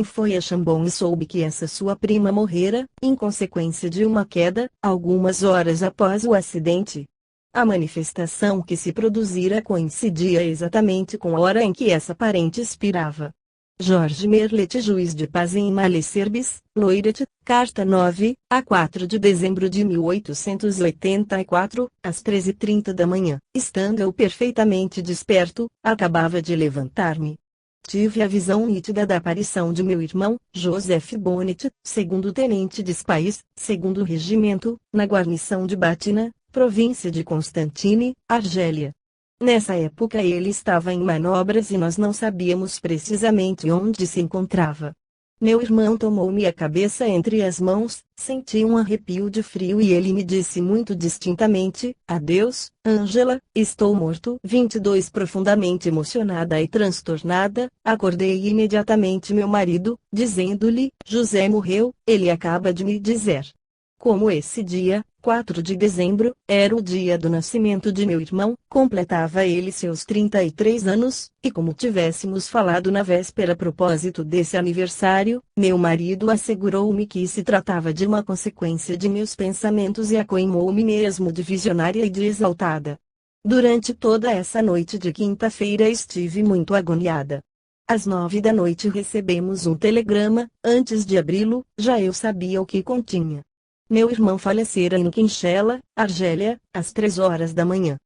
Foi a Chambon e soube que essa sua prima morrera, em consequência de uma queda, algumas horas após o acidente. A manifestação que se produzira coincidia exatamente com a hora em que essa parente expirava. Jorge Merlet, juiz de paz em Malesserbes, Loiret, carta 9, a 4 de dezembro de 1884, às 13h30 da manhã. Estando eu perfeitamente desperto, acabava de levantar-me. Tive a visão nítida da aparição de meu irmão, Joseph Bonnet, segundo tenente de Spais, segundo regimento, na guarnição de Batina, província de Constantine, Argélia. Nessa época ele estava em manobras e nós não sabíamos precisamente onde se encontrava. Meu irmão tomou-me a cabeça entre as mãos, senti um arrepio de frio e ele me disse muito distintamente: "Adeus, Ângela, estou morto." 22. Profundamente emocionada e transtornada, acordei imediatamente meu marido, dizendo-lhe: "José morreu, ele acaba de me dizer." Como esse dia, 4 de dezembro, era o dia do nascimento de meu irmão, completava ele seus 33 anos, e como tivéssemos falado na véspera a propósito desse aniversário, meu marido assegurou-me que se tratava de uma consequência de meus pensamentos e acoimou-me mesmo de visionária e de exaltada. Durante toda essa noite de quinta-feira estive muito agoniada. Às 9 da noite recebemos um telegrama, antes de abri-lo, já eu sabia o que continha. Meu irmão falecera em Quinchela, Argélia, às 3 horas da manhã.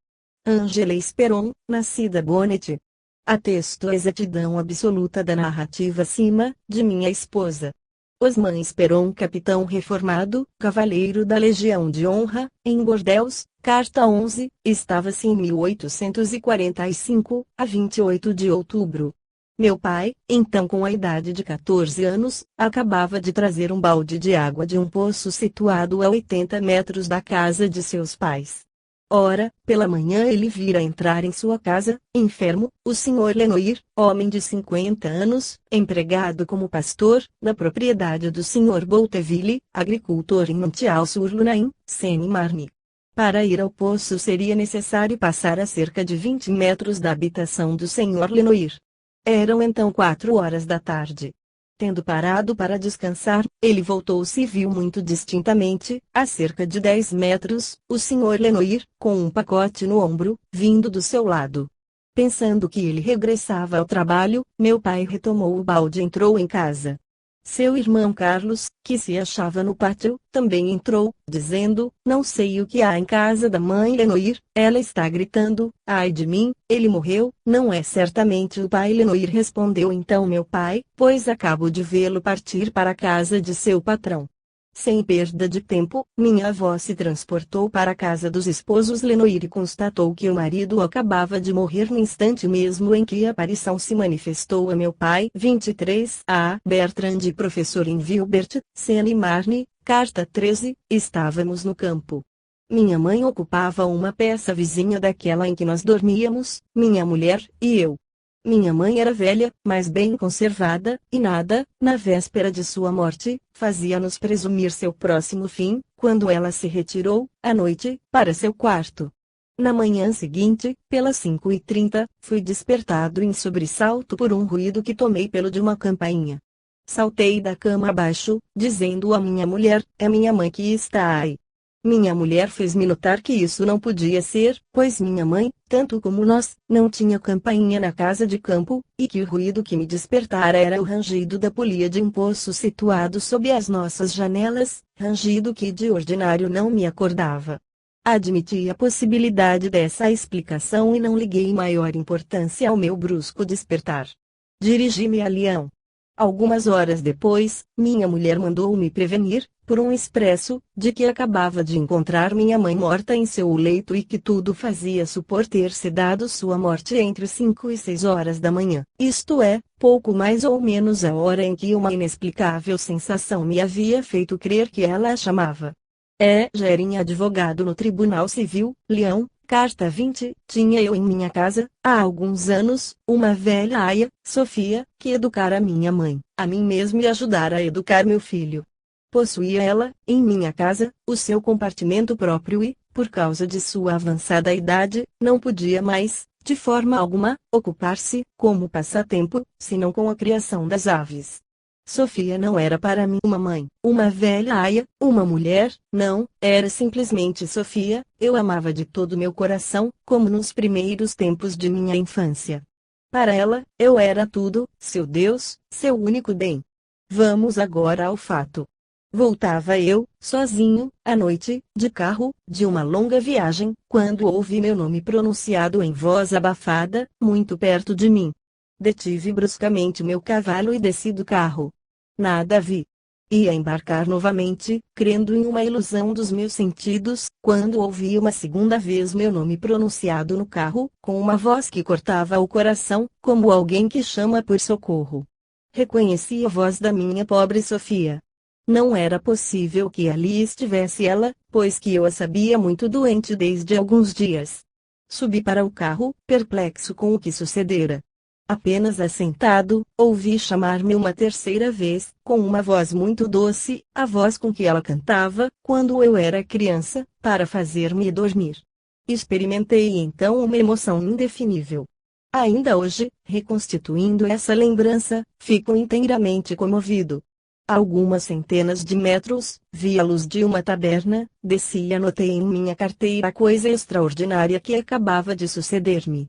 Angela Esperon, nascida Bonnet. Atesto a exatidão absoluta da narrativa acima, de minha esposa. Osman Esperon, capitão reformado, cavaleiro da Legião de Honra, em Bordeaux, carta 11, estava-se em 1845, a 28 de outubro. Meu pai, então com a idade de 14 anos, acabava de trazer um balde de água de um poço situado a 80 metros da casa de seus pais. Ora, pela manhã ele vira entrar em sua casa, enfermo, o Sr. Lenoir, homem de 50 anos, empregado como pastor, na propriedade do Sr. Bouteville, agricultor em Montiel-sur-Lunain, Seine-Marne. Para ir ao poço seria necessário passar a cerca de 20 metros da habitação do Sr. Lenoir. Eram então 4 horas da tarde. Tendo parado para descansar, ele voltou-se e viu muito distintamente, a cerca de 10 metros, o Sr. Lenoir, com um pacote no ombro, vindo do seu lado. Pensando que ele regressava ao trabalho, meu pai retomou o balde e entrou em casa. Seu irmão Carlos, que se achava no pátio, também entrou, dizendo: "Não sei o que há em casa da mãe Lenoir, ela está gritando, ai de mim, ele morreu." "Não é certamente o pai Lenoir", respondeu então meu pai, "pois acabo de vê-lo partir para a casa de seu patrão." Sem perda de tempo, minha avó se transportou para a casa dos esposos Lenoir e constatou que o marido acabava de morrer no instante mesmo em que a aparição se manifestou a meu pai. 23. A. Bertrand, professor em Vilbert, Seine-Marne, carta 13, estávamos no campo. Minha mãe ocupava uma peça vizinha daquela em que nós dormíamos, minha mulher e eu. Minha mãe era velha, mas bem conservada, e nada, na véspera de sua morte, fazia-nos presumir seu próximo fim, quando ela se retirou, à noite, para seu quarto. Na manhã seguinte, pelas 5h30, fui despertado em sobressalto por um ruído que tomei pelo de uma campainha. Saltei da cama abaixo, dizendo à minha mulher: "É minha mãe que está aí." Minha mulher fez-me notar que isso não podia ser, pois minha mãe, tanto como nós, não tinha campainha na casa de campo, e que o ruído que me despertara era o rangido da polia de um poço situado sob as nossas janelas, rangido que de ordinário não me acordava. Admiti a possibilidade dessa explicação e não liguei maior importância ao meu brusco despertar. Dirigi-me a Lyon. Algumas horas depois, minha mulher mandou-me prevenir, por um expresso, de que acabava de encontrar minha mãe morta em seu leito e que tudo fazia supor ter se dado sua morte entre 5 e 6 horas da manhã, isto é, pouco mais ou menos a hora em que uma inexplicável sensação me havia feito crer que ela a chamava. Gerin, advogado no Tribunal Civil, Lyon, carta 20, tinha eu em minha casa, há alguns anos, uma velha aia, Sofia, que educara minha mãe, a mim mesmo e ajudara a educar meu filho. Possuía ela, em minha casa, o seu compartimento próprio e, por causa de sua avançada idade, não podia mais, de forma alguma, ocupar-se, como passatempo, senão com a criação das aves. Sofia não era para mim uma mãe, uma velha aia, uma mulher, não, era simplesmente Sofia. Eu amava de todo meu coração, como nos primeiros tempos de minha infância. Para ela, eu era tudo, seu Deus, seu único bem. Vamos agora ao fato. Voltava eu, sozinho, à noite, de carro, de uma longa viagem, quando ouvi meu nome pronunciado em voz abafada, muito perto de mim. Detive bruscamente meu cavalo e desci do carro. Nada vi. Ia embarcar novamente, crendo em uma ilusão dos meus sentidos, quando ouvi uma segunda vez meu nome pronunciado no carro, com uma voz que cortava o coração, como alguém que chama por socorro. Reconheci a voz da minha pobre Sofia. Não era possível que ali estivesse ela, pois que eu a sabia muito doente desde alguns dias. Subi para o carro, perplexo com o que sucedera. Apenas assentado, ouvi chamar-me uma terceira vez, com uma voz muito doce, a voz com que ela cantava, quando eu era criança, para fazer-me dormir. Experimentei então uma emoção indefinível. Ainda hoje, reconstituindo essa lembrança, fico inteiramente comovido. A algumas centenas de metros, vi a luz de uma taberna, desci e anotei em minha carteira a coisa extraordinária que acabava de suceder-me.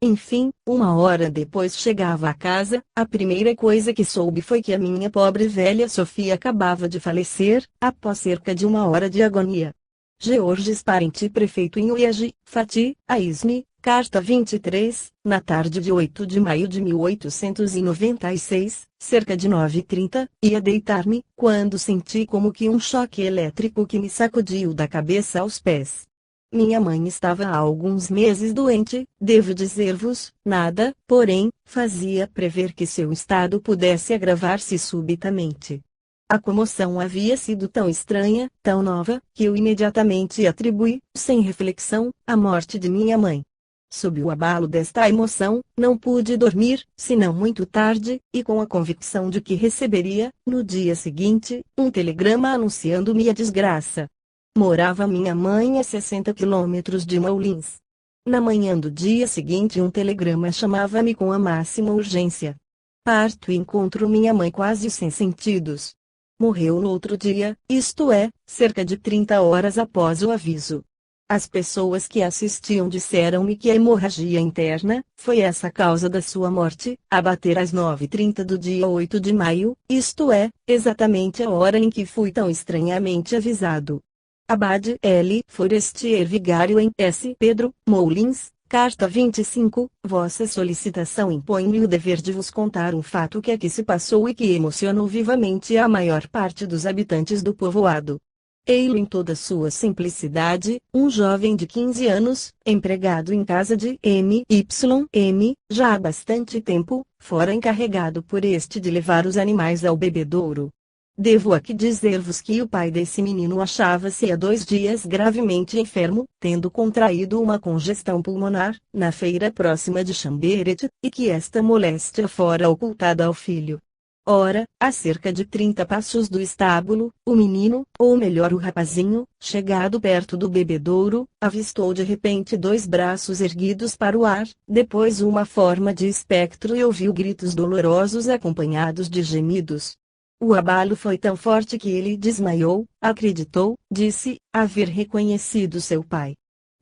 Enfim, 1 hora depois chegava a casa, a primeira coisa que soube foi que a minha pobre velha Sofia acabava de falecer, após cerca de 1 hora de agonia. Georges Parenti, prefeito em Uege, Fati, Aisne, carta 23, na tarde de 8 de maio de 1896, cerca de 9h30, ia deitar-me, quando senti como que um choque elétrico que me sacudiu da cabeça aos pés. Minha mãe estava há alguns meses doente, devo dizer-vos, nada, porém, fazia prever que seu estado pudesse agravar-se subitamente. A comoção havia sido tão estranha, tão nova, que eu imediatamente atribuí, sem reflexão, a morte de minha mãe. Sob o abalo desta emoção, não pude dormir, senão muito tarde, e com a convicção de que receberia, no dia seguinte, um telegrama anunciando-me a desgraça. Morava minha mãe a 60 quilômetros de Moulins. Na manhã do dia seguinte um telegrama chamava-me com a máxima urgência. Parto e encontro minha mãe quase sem sentidos. Morreu no outro dia, isto é, cerca de 30 horas após o aviso. As pessoas que assistiam disseram-me que a hemorragia interna foi essa a causa da sua morte, a bater às 9h30 do dia 8 de maio, isto é, exatamente a hora em que fui tão estranhamente avisado. Abade L. Forestier, vigário em S. Pedro, Moulins, carta 25, vossa solicitação impõe-me o dever de vos contar um fato que aqui se passou e que emocionou vivamente a maior parte dos habitantes do povoado. Ei-lo em toda sua simplicidade, um jovem de 15 anos, empregado em casa de M.Y.M., já há bastante tempo, fora encarregado por este de levar os animais ao bebedouro. Devo aqui dizer-vos que o pai desse menino achava-se há 2 dias gravemente enfermo, tendo contraído uma congestão pulmonar, na feira próxima de Chamberet, e que esta moléstia fora ocultada ao filho. Ora, a cerca de 30 passos do estábulo, o menino, ou melhor o rapazinho, chegado perto do bebedouro, avistou de repente 2 braços erguidos para o ar, depois uma forma de espectro e ouviu gritos dolorosos acompanhados de gemidos. O abalo foi tão forte que ele desmaiou, acreditou, disse, haver reconhecido seu pai.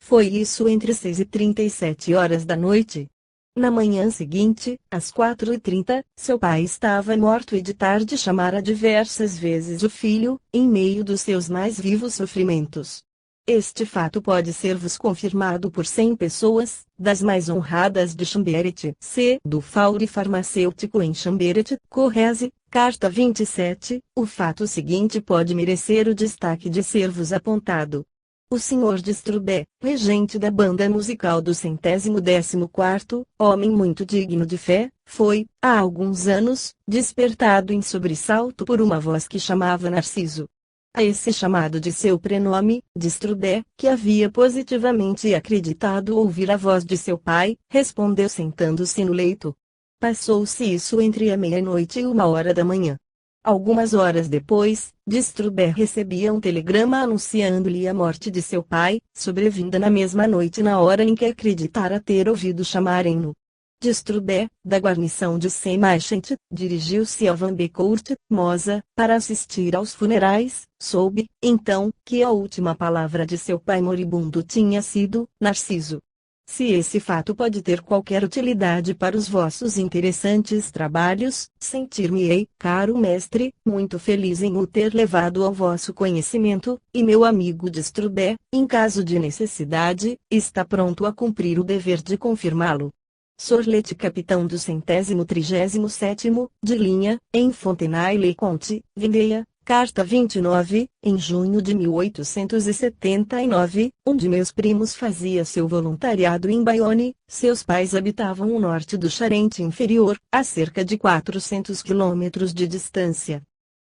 Foi isso entre 6h30 e 7h da noite. Na manhã seguinte, às 4h30, seu pai estava morto e de tarde chamara diversas vezes o filho, em meio dos seus mais vivos sofrimentos. Este fato pode ser-vos confirmado por 100 pessoas, das mais honradas de Chamberet. C. do Fauri Farmacêutico em Chamberet, Corrèze, carta 27, o fato seguinte pode merecer o destaque de ser-vos apontado. O Sr. de Strubé, regente da banda musical do 114º, homem muito digno de fé, foi, há alguns anos, despertado em sobressalto por uma voz que chamava Narciso. A esse chamado de seu prenome, de Strubé, que havia positivamente acreditado ouvir a voz de seu pai, respondeu sentando-se no leito. Passou-se isso entre a meia-noite e 1 hora da manhã. Algumas horas depois, de Strubé recebia um telegrama anunciando-lhe a morte de seu pai, sobrevinda na mesma noite na hora em que acreditara ter ouvido chamarem-no. de Strubé, da guarnição de Saint-Machant, dirigiu-se a Van Becourt, Mosa, para assistir aos funerais. Soube, então, que a última palavra de seu pai moribundo tinha sido Narciso. Se esse fato pode ter qualquer utilidade para os vossos interessantes trabalhos, sentir-me-ei, caro mestre, muito feliz em o ter levado ao vosso conhecimento, e meu amigo de Strubé, em caso de necessidade, está pronto a cumprir o dever de confirmá-lo. Sorlete capitão do 137º, de linha, em Fontenay-le-Comte, Vendée. Carta 29, em junho de 1879, um de meus primos fazia seu voluntariado em Bayonne. Seus pais habitavam o norte do Charente Inferior, a cerca de 400 quilômetros de distância.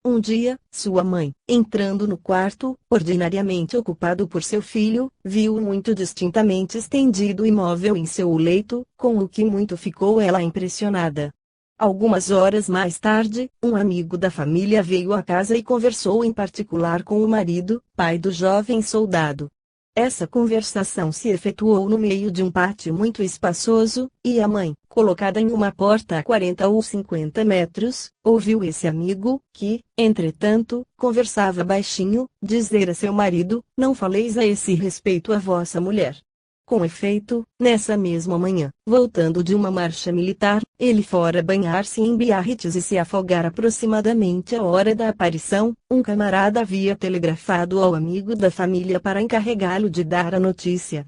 Um dia, sua mãe, entrando no quarto, ordinariamente ocupado por seu filho, viu-o muito distintamente estendido imóvel em seu leito, com o que muito ficou ela impressionada. Algumas horas mais tarde, um amigo da família veio à casa e conversou em particular com o marido, pai do jovem soldado. Essa conversação se efetuou no meio de um pátio muito espaçoso, e a mãe, colocada em uma porta a 40 ou 50 metros, ouviu esse amigo, que, entretanto, conversava baixinho, dizer a seu marido: "Não faleis a esse respeito a vossa mulher." Com efeito, nessa mesma manhã, voltando de uma marcha militar, ele fora banhar-se em Biarritz e se afogar aproximadamente à hora da aparição. Um camarada havia telegrafado ao amigo da família para encarregá-lo de dar a notícia.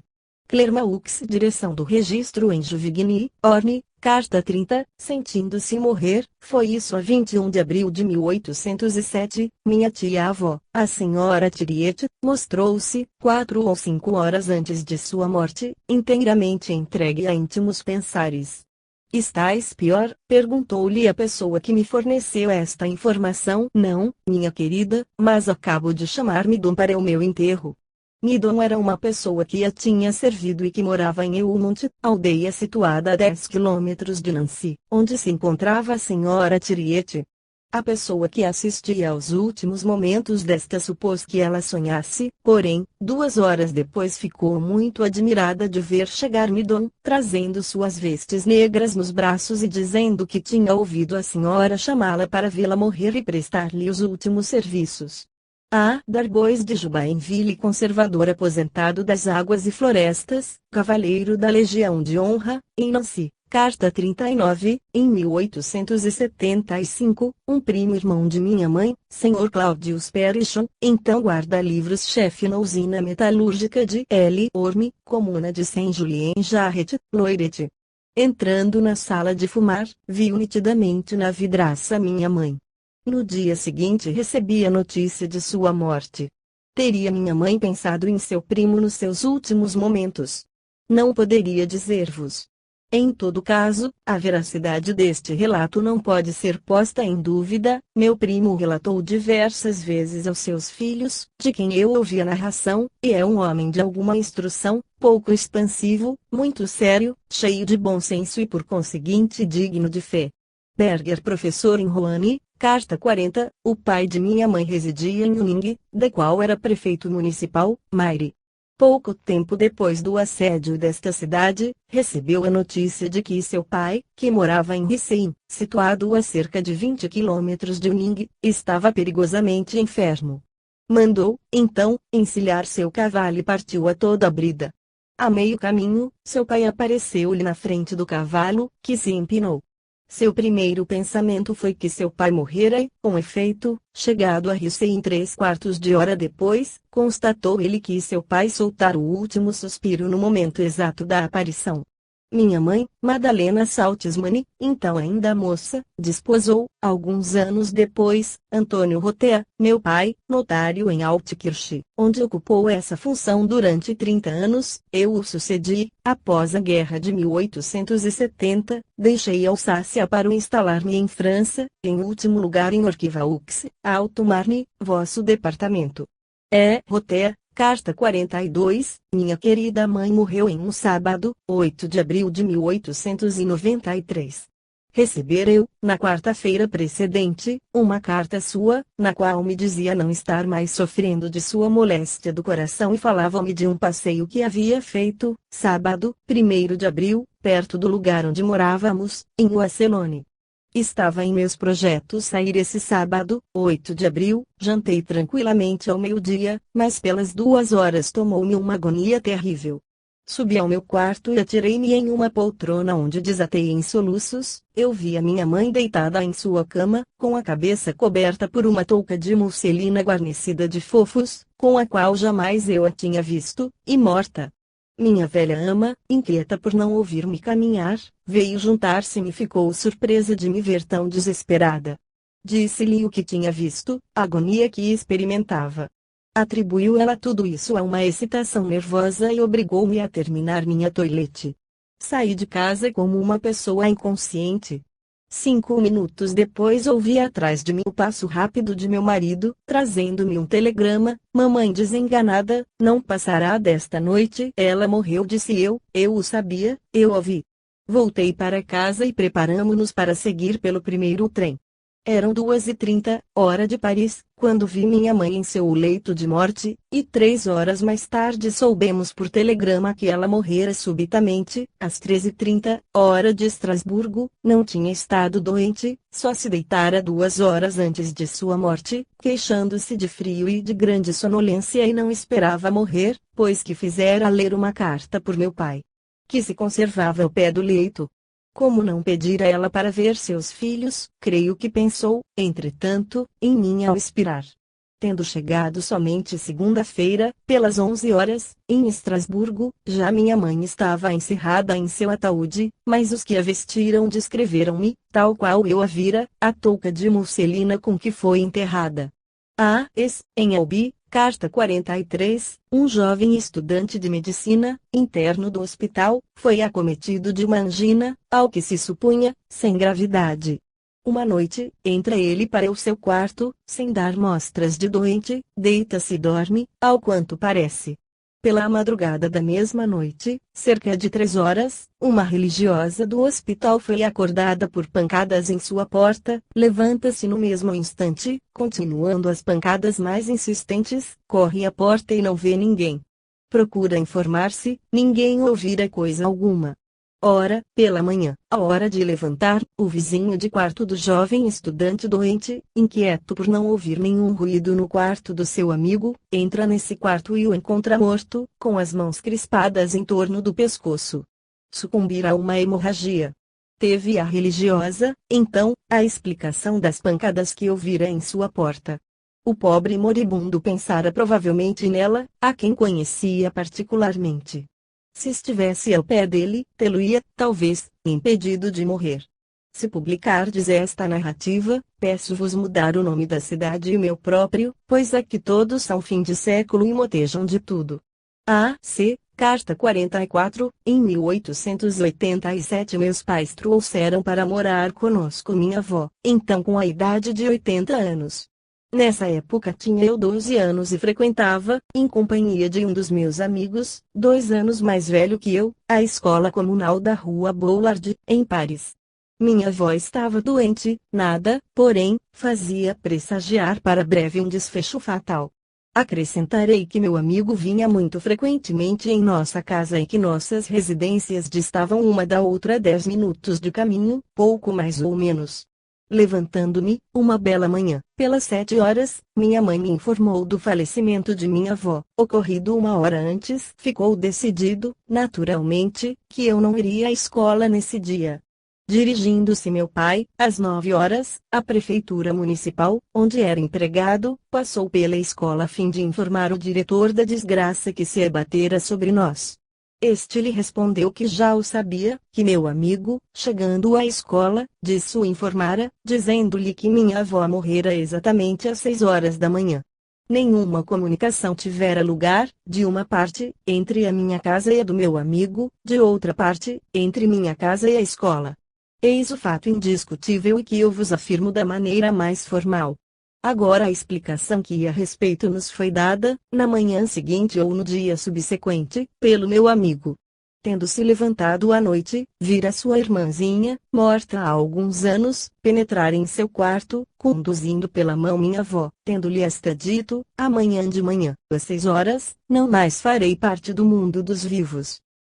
Clermaux, direção do registro em Juvigny, Orne, carta 30, sentindo-se morrer. Foi isso a 21 de abril de 1807. Minha tia-avó, a senhora Thiriet, mostrou-se, 4 ou 5 horas antes de sua morte, inteiramente entregue a íntimos pensares. "Estais pior?" perguntou-lhe a pessoa que me forneceu esta informação. "Não, minha querida, mas acabo de chamar Midon para o meu enterro." Midon era uma pessoa que a tinha servido e que morava em Eumont, aldeia situada a 10 quilômetros de Nancy, onde se encontrava a senhora Thiriet. A pessoa que assistia aos últimos momentos desta supôs que ela sonhasse, porém, 2 horas depois ficou muito admirada de ver chegar Midon, trazendo suas vestes negras nos braços e dizendo que tinha ouvido a senhora chamá-la para vê-la morrer e prestar-lhe os últimos serviços. A. Darbois de Jubainville, conservador aposentado das águas e florestas, cavaleiro da Legião de Honra, em Nancy. Carta 39, em 1875, um primo-irmão de minha mãe, Sr. Claudius Perichon, então guarda-livros-chefe na usina metalúrgica de L. Orme, comuna de Saint-Julien-Jarret, Loiret. Entrando na sala de fumar, viu nitidamente na vidraça minha mãe. No dia seguinte recebi a notícia de sua morte. Teria minha mãe pensado em seu primo nos seus últimos momentos? Não poderia dizer-vos. Em todo caso, a veracidade deste relato não pode ser posta em dúvida. Meu primo relatou diversas vezes aos seus filhos, de quem eu ouvi a narração, e é um homem de alguma instrução, pouco expansivo, muito sério, cheio de bom senso e por conseguinte digno de fé. Berger, professor em Roanne. Carta 40, o pai de minha mãe residia em Uning, da qual era prefeito municipal, Maire. Pouco tempo depois do assédio desta cidade, recebeu a notícia de que seu pai, que morava em Ricin, situado a cerca de 20 quilômetros de Uning, estava perigosamente enfermo. Mandou, então, encilhar seu cavalo e partiu a toda a brida. A meio caminho, seu pai apareceu-lhe na frente do cavalo, que se empinou. Seu primeiro pensamento foi que seu pai morrera e, com efeito, chegado a Ricin 3/4 de hora depois, constatou ele que seu pai soltara o último suspiro no momento exato da aparição. Minha mãe, Madalena Saltzman, então ainda moça, desposou, alguns anos depois, Antônio Rotea, meu pai, notário em Altkirch, onde ocupou essa função durante 30 anos. Eu o sucedi. Após a guerra de 1870, deixei Alsácia para instalar-me em França, em último lugar em Orquivaux, Alto Marne, vosso departamento. Rotea. Carta 42, minha querida mãe morreu em um sábado, 8 de abril de 1893. Recebera eu, na quarta-feira precedente, uma carta sua, na qual me dizia não estar mais sofrendo de sua moléstia do coração e falava-me de um passeio que havia feito, sábado, 1º de abril, perto do lugar onde morávamos, em Uacelone. Estava em meus projetos sair esse sábado, 8 de abril, jantei tranquilamente ao meio-dia, mas pelas 2 horas tomou-me uma agonia terrível. Subi ao meu quarto e atirei-me em uma poltrona onde desatei em soluços. Eu vi a minha mãe deitada em sua cama, com a cabeça coberta por uma touca de musselina guarnecida de fofos, com a qual jamais eu a tinha visto, e morta. Minha velha ama, inquieta por não ouvir-me caminhar, veio juntar-se-me e ficou surpresa de me ver tão desesperada. Disse-lhe o que tinha visto, a agonia que experimentava. Atribuiu ela tudo isso a uma excitação nervosa e obrigou-me a terminar minha toilette. Saí de casa como uma pessoa inconsciente. 5 minutos depois ouvi atrás de mim o passo rápido de meu marido, trazendo-me um telegrama: mamãe desenganada, não passará desta noite. Ela morreu, disse eu o sabia, eu a vi. Voltei para casa e preparamo-nos para seguir pelo primeiro trem. Eram 2h30, hora de Paris, quando vi minha mãe em seu leito de morte, e 3 horas mais tarde soubemos por telegrama que ela morrera subitamente, às 13h30, hora de Estrasburgo. Não tinha estado doente, só se deitara 2 horas antes de sua morte, queixando-se de frio e de grande sonolência, e não esperava morrer, pois que fizera ler uma carta por meu pai, que se conservava ao pé do leito. Como não pedir a ela para ver seus filhos, creio que pensou, entretanto, em mim ao expirar. Tendo chegado somente segunda-feira, pelas 11 horas, em Estrasburgo, já minha mãe estava encerrada em seu ataúde, mas os que a vestiram descreveram-me, tal qual eu a vira, a touca de musselina com que foi enterrada. Em Albi, carta 43, um jovem estudante de medicina, interno do hospital, foi acometido de uma angina, ao que se supunha, sem gravidade. Uma noite, entra ele para o seu quarto, sem dar mostras de doente, deita-se e dorme, ao quanto parece. Pela madrugada da mesma noite, cerca de 3 horas, uma religiosa do hospital foi acordada por pancadas em sua porta, levanta-se no mesmo instante, continuando as pancadas mais insistentes, corre à porta e não vê ninguém. Procura informar-se, ninguém ouvira coisa alguma. Ora, pela manhã, à hora de levantar, o vizinho de quarto do jovem estudante doente, inquieto por não ouvir nenhum ruído no quarto do seu amigo, entra nesse quarto e o encontra morto, com as mãos crispadas em torno do pescoço. Sucumbira a uma hemorragia. Teve a religiosa, então, a explicação das pancadas que ouvira em sua porta. O pobre moribundo pensara provavelmente nela, a quem conhecia particularmente. Se estivesse ao pé dele, tê-lo-ia, talvez, impedido de morrer. Se publicardes esta narrativa, peço-vos mudar o nome da cidade e o meu próprio, pois aqui todos são fim de século e motejam de tudo. Carta 44, em 1887 meus pais trouxeram para morar conosco minha avó, então com a idade de 80 anos. Nessa época tinha eu 12 anos e frequentava, em companhia de um dos meus amigos, 2 anos mais velho que eu, a escola comunal da rua Boulard, em Paris. Minha avó estava doente, nada, porém, fazia pressagiar para breve um desfecho fatal. Acrescentarei que meu amigo vinha muito frequentemente em nossa casa e que nossas residências distavam uma da outra 10 minutos de caminho, pouco mais ou menos. Levantando-me, uma bela manhã, pelas 7 horas, minha mãe me informou do falecimento de minha avó, ocorrido 1 hora antes. Ficou decidido, naturalmente, que eu não iria à escola nesse dia. Dirigindo-se meu pai, às 9 horas, à prefeitura municipal, onde era empregado, passou pela escola a fim de informar o diretor da desgraça que se abatera sobre nós. Este lhe respondeu que já o sabia, que meu amigo, chegando à escola, disso o informara, dizendo-lhe que minha avó morrera exatamente às 6 horas da manhã. Nenhuma comunicação tivera lugar, de uma parte, entre a minha casa e a do meu amigo, de outra parte, entre minha casa e a escola. Eis o fato indiscutível e que eu vos afirmo da maneira mais formal. Agora a explicação que a respeito nos foi dada, na manhã seguinte ou no dia subsequente, pelo meu amigo. Tendo-se levantado à noite, vira sua irmãzinha, morta há alguns anos, penetrar em seu quarto, conduzindo pela mão minha avó, tendo-lhe esta dito: amanhã de manhã, às 6 horas, não mais farei parte do mundo dos vivos.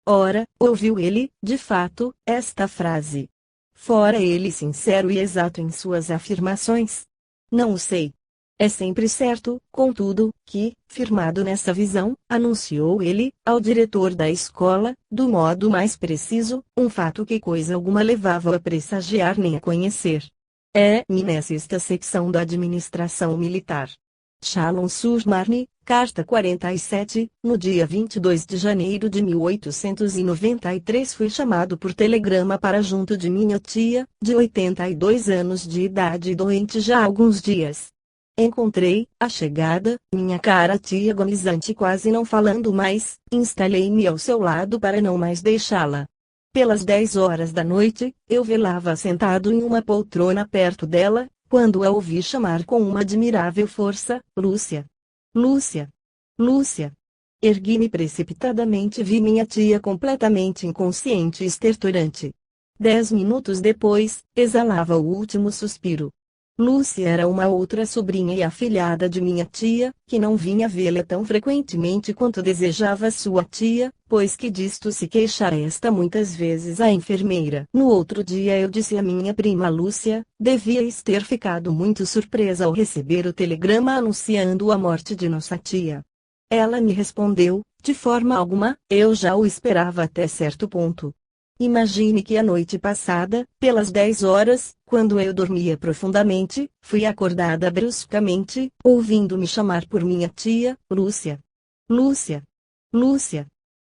Ora, ouviu ele, de fato, esta frase. Fora ele sincero e exato em suas afirmações? Não o sei. É sempre certo, contudo, que, firmado nessa visão, anunciou ele, ao diretor da escola, do modo mais preciso, um fato que coisa alguma levava a pressagiar nem a conhecer. É-me nessa esta secção da administração militar. Chalon-sur-Marne, carta 47, no dia 22 de janeiro de 1893 fui chamado por telegrama para junto de minha tia, de 82 anos de idade e doente já há alguns dias. Encontrei, à chegada, minha cara tia agonizante quase não falando mais, instalei-me ao seu lado para não mais deixá-la. Pelas 10 horas da noite, eu velava sentado em uma poltrona perto dela, quando a ouvi chamar com uma admirável força, Lúcia. Lúcia. Lúcia. Ergui-me precipitadamente e vi minha tia completamente inconsciente e estertorante. 10 minutos depois, exalava o último suspiro. Lúcia era uma outra sobrinha e afilhada de minha tia, que não vinha vê-la tão frequentemente quanto desejava sua tia, pois que disto se queixara esta muitas vezes à enfermeira. No outro dia eu disse à minha prima Lúcia, devíeis ter ficado muito surpresa ao receber o telegrama anunciando a morte de nossa tia. Ela me respondeu, de forma alguma, eu já o esperava até certo ponto. Imagine que a noite passada, pelas 10 horas, quando eu dormia profundamente, fui acordada bruscamente, ouvindo-me chamar por minha tia, Lúcia. Lúcia. Lúcia.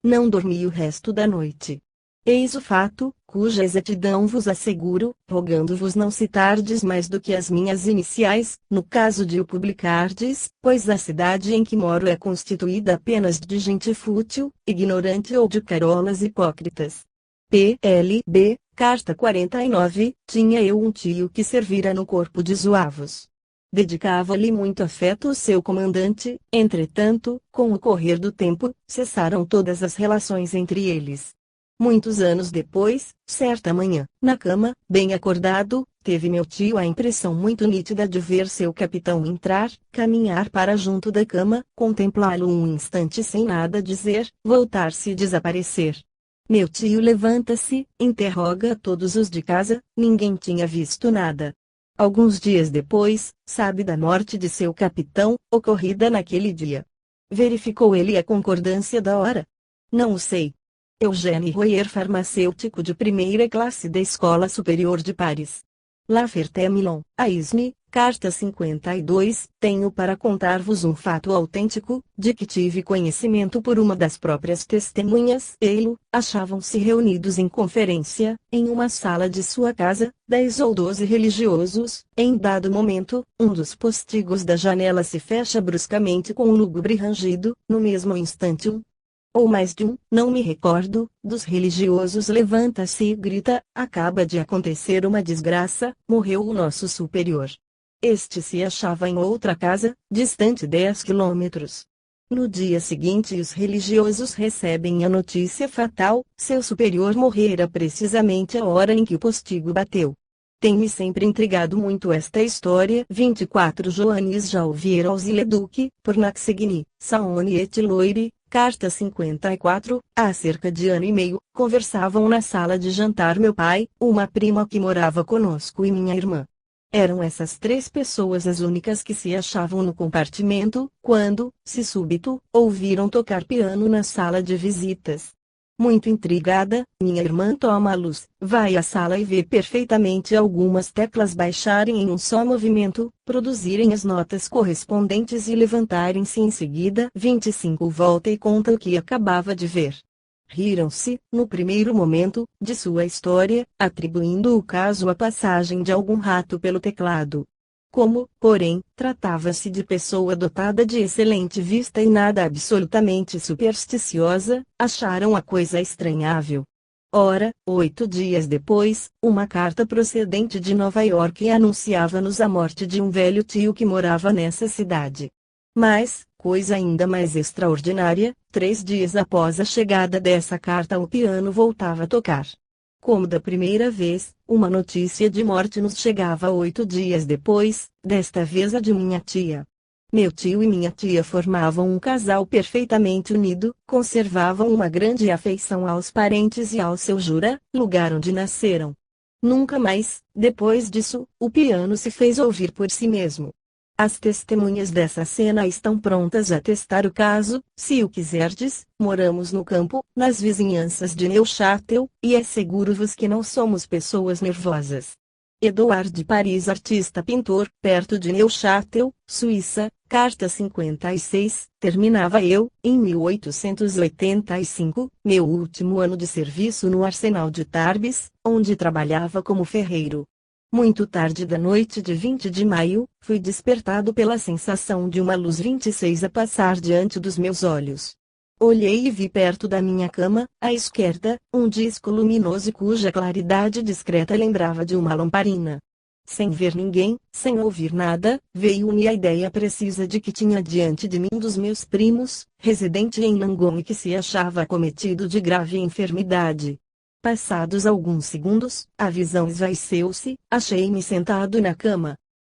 Não dormi o resto da noite. Eis o fato, cuja exatidão vos asseguro, rogando-vos não citardes mais do que as minhas iniciais, no caso de o publicardes, pois a cidade em que moro é constituída apenas de gente fútil, ignorante ou de carolas hipócritas. P.L.B., carta 49, tinha eu um tio que servira no corpo de Zuavos. Dedicava-lhe muito afeto o seu comandante, entretanto, com o correr do tempo, cessaram todas as relações entre eles. Muitos anos depois, certa manhã, na cama, bem acordado, teve meu tio a impressão muito nítida de ver seu capitão entrar, caminhar para junto da cama, contemplá-lo um instante sem nada dizer, voltar-se e desaparecer. Meu tio levanta-se, interroga todos os de casa, ninguém tinha visto nada. Alguns dias depois, sabe da morte de seu capitão, ocorrida naquele dia. Verificou ele a concordância da hora? Não o sei. Eugène Royer, farmacêutico de primeira classe da Escola Superior de Paris. La Ferté-Milon, a Isne, carta 52, tenho para contar-vos um fato autêntico, de que tive conhecimento por uma das próprias testemunhas. Eilo, achavam-se reunidos em conferência, em uma sala de sua casa, 10 ou 12 religiosos. Em dado momento, um dos postigos da janela se fecha bruscamente com um lúgubre rangido, no mesmo instante ou mais de um, não me recordo, dos religiosos levanta-se e grita, acaba de acontecer uma desgraça, morreu o nosso superior. Este se achava em outra casa, distante 10 quilômetros. No dia seguinte os religiosos recebem a notícia fatal, seu superior morrera precisamente a hora em que o postigo bateu. Tem-me sempre intrigado muito esta história. 24 Joanis já ouvira aos Leduc, por Naxegni, Saône et Loire, carta 54, há cerca de ano e meio, conversavam na sala de jantar meu pai, uma prima que morava conosco e minha irmã. Eram essas 3 pessoas as únicas que se achavam no compartimento, quando, se súbito, ouviram tocar piano na sala de visitas. Muito intrigada, minha irmã toma a luz, vai à sala e vê perfeitamente algumas teclas baixarem em um só movimento, produzirem as notas correspondentes e levantarem-se em seguida. 25 volta e conta o que acabava de ver. Riram-se, no primeiro momento, de sua história, atribuindo o caso à passagem de algum rato pelo teclado. Como, porém, tratava-se de pessoa dotada de excelente vista e nada absolutamente supersticiosa, acharam a coisa estranhável. Ora, 8 dias depois, uma carta procedente de Nova York anunciava-nos a morte de um velho tio que morava nessa cidade. Mas, coisa ainda mais extraordinária, 3 dias após a chegada dessa carta o piano voltava a tocar. Como da primeira vez, uma notícia de morte nos chegava 8 dias depois, desta vez a de minha tia. Meu tio e minha tia formavam um casal perfeitamente unido, conservavam uma grande afeição aos parentes e ao seu Jura, lugar onde nasceram. Nunca mais, depois disso, o piano se fez ouvir por si mesmo. As testemunhas dessa cena estão prontas a testar o caso, se o quiserdes. Moramos no campo, nas vizinhanças de Neuchâtel, e asseguro-vos que não somos pessoas nervosas. Edouard de Paris, artista pintor, perto de Neuchâtel, Suíça, carta 56. Terminava eu, em 1885, meu último ano de serviço no arsenal de Tarbes, onde trabalhava como ferreiro. Muito tarde da noite de 20 de maio, fui despertado pela sensação de uma luz 26 a passar diante dos meus olhos. Olhei e vi perto da minha cama, à esquerda, um disco luminoso cuja claridade discreta lembrava de uma lamparina. Sem ver ninguém, sem ouvir nada, veio-me a ideia precisa de que tinha diante de mim um dos meus primos, residente em Langon e que se achava acometido de grave enfermidade. Passados alguns segundos, a visão esvaeceu-se, achei-me sentado na cama.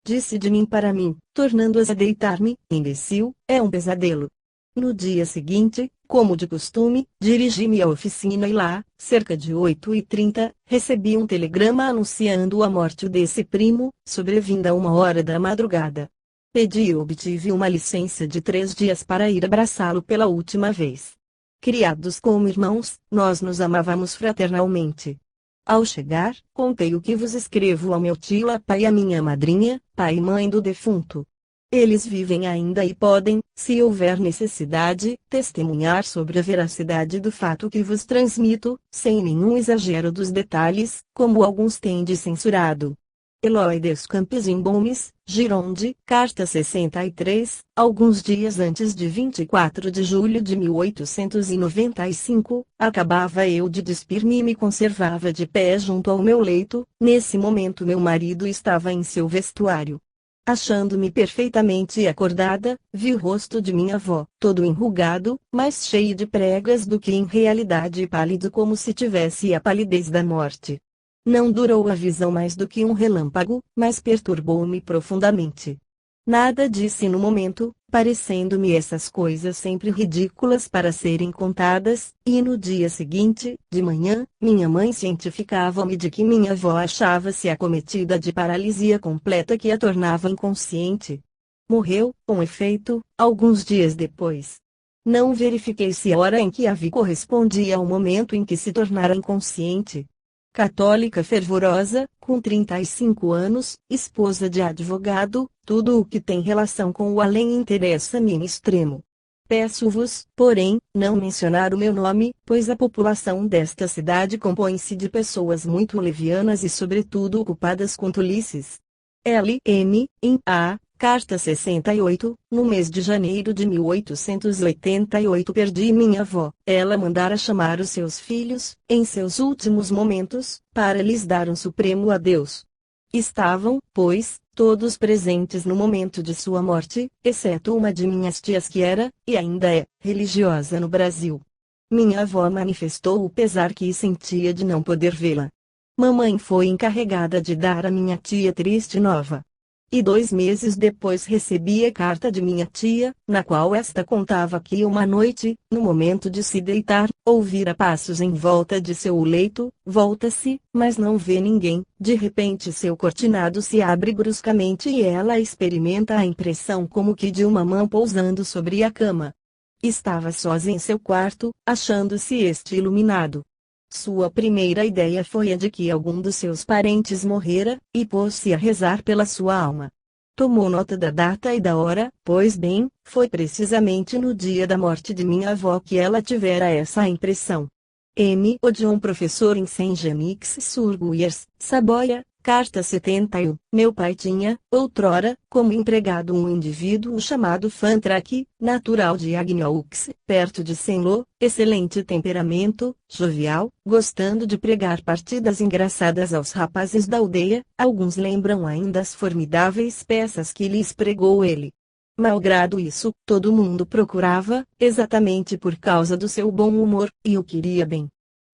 Disse de mim para mim, tornando-a deitar-me, imbecil, é um pesadelo. No dia seguinte, como de costume, dirigi-me à oficina e lá, cerca de 8h30, recebi um telegrama anunciando a morte desse primo, sobrevinda a 1h da madrugada. Pedi e obtive uma licença de 3 dias para ir abraçá-lo pela última vez. Criados como irmãos, nós nos amávamos fraternalmente. Ao chegar, contei o que vos escrevo ao meu tio Lapa e à minha madrinha, pai e mãe do defunto. Eles vivem ainda e podem, se houver necessidade, testemunhar sobre a veracidade do fato que vos transmito, sem nenhum exagero dos detalhes, como alguns têm de censurado. Eloy Descampes Imbomes, Gironde, carta 63, alguns dias antes de 24 de julho de 1895, acabava eu de despir-me e me conservava de pé junto ao meu leito. Nesse momento meu marido estava em seu vestuário. Achando-me perfeitamente acordada, vi o rosto de minha avó, todo enrugado, mais cheio de pregas do que em realidade pálido como se tivesse a palidez da morte. Não durou a visão mais do que um relâmpago, mas perturbou-me profundamente. Nada disse no momento, parecendo-me essas coisas sempre ridículas para serem contadas, e no dia seguinte, de manhã, minha mãe cientificava-me de que minha avó achava-se acometida de paralisia completa que a tornava inconsciente. Morreu, com efeito, alguns dias depois. Não verifiquei se a hora em que a vi correspondia ao momento em que se tornara inconsciente. Católica fervorosa, com 35 anos, esposa de advogado, tudo o que tem relação com o além interessa-me em extremo. Peço-vos, porém, não mencionar o meu nome, pois a população desta cidade compõe-se de pessoas muito levianas e sobretudo ocupadas com tolices. L.M., em A. Carta 68, no mês de janeiro de 1888 perdi minha avó. Ela mandara chamar os seus filhos, em seus últimos momentos, para lhes dar um supremo adeus. Estavam, pois, todos presentes no momento de sua morte, exceto uma de minhas tias que era, e ainda é, religiosa no Brasil. Minha avó manifestou o pesar que sentia de não poder vê-la. Mamãe foi encarregada de dar à minha tia triste nova. E 2 meses depois recebi a carta de minha tia, na qual esta contava que uma noite, no momento de se deitar, ouvira passos em volta de seu leito, volta-se, mas não vê ninguém, de repente seu cortinado se abre bruscamente e ela experimenta a impressão como que de uma mão pousando sobre a cama. Estava sozinha em seu quarto, achando-se este iluminado. Sua primeira ideia foi a de que algum dos seus parentes morrera, e pôs-se a rezar pela sua alma. Tomou nota da data e da hora, pois bem, foi precisamente no dia da morte de minha avó que ela tivera essa impressão. M. Odion, professor em Saint-Genix-sur-Guiers, Saboia, carta 71. Meu pai tinha, outrora, como empregado um indivíduo chamado Fantraque, natural de Agnoux, perto de Saint-Lô, excelente temperamento, jovial, gostando de pregar partidas engraçadas aos rapazes da aldeia. Alguns lembram ainda as formidáveis peças que lhes pregou ele. Malgrado isso, todo mundo procurava, exatamente por causa do seu bom humor, e o queria bem.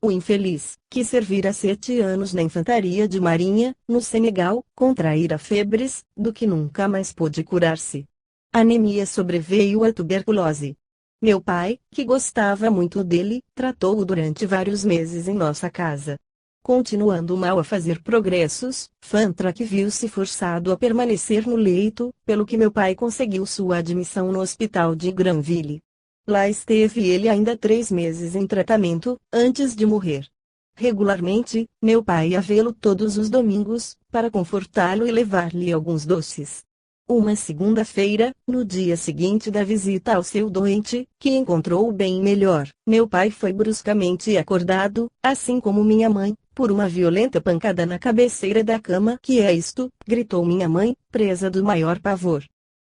O infeliz, que servira 7 anos na infantaria de marinha, no Senegal, contraíra febres, do que nunca mais pôde curar-se. Anemia sobreveio a tuberculose. Meu pai, que gostava muito dele, tratou-o durante vários meses em nossa casa. Continuando mal a fazer progressos, Fantrack viu-se forçado a permanecer no leito, pelo que meu pai conseguiu sua admissão no hospital de Granville. Lá esteve ele ainda 3 meses em tratamento, antes de morrer. Regularmente, meu pai ia vê-lo todos os domingos, para confortá-lo e levar-lhe alguns doces. Uma segunda-feira, no dia seguinte da visita ao seu doente, que encontrou bem melhor, meu pai foi bruscamente acordado, assim como minha mãe, por uma violenta pancada na cabeceira da cama. "Que é isto?" gritou minha mãe, presa do maior pavor.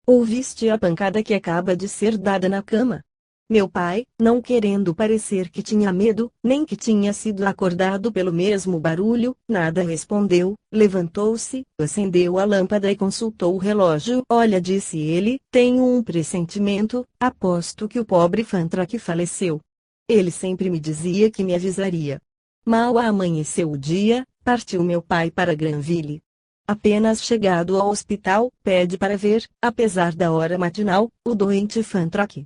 "Ouviste a pancada que acaba de ser dada na cama?" Meu pai, não querendo parecer que tinha medo, nem que tinha sido acordado pelo mesmo barulho, nada respondeu, levantou-se, acendeu a lâmpada e consultou o relógio. "Olha", disse ele, "tenho um pressentimento, aposto que o pobre Fantrack faleceu. Ele sempre me dizia que me avisaria." Mal amanheceu o dia, partiu meu pai para Granville. Apenas chegado ao hospital, pede para ver, apesar da hora matinal, o doente Fantrack.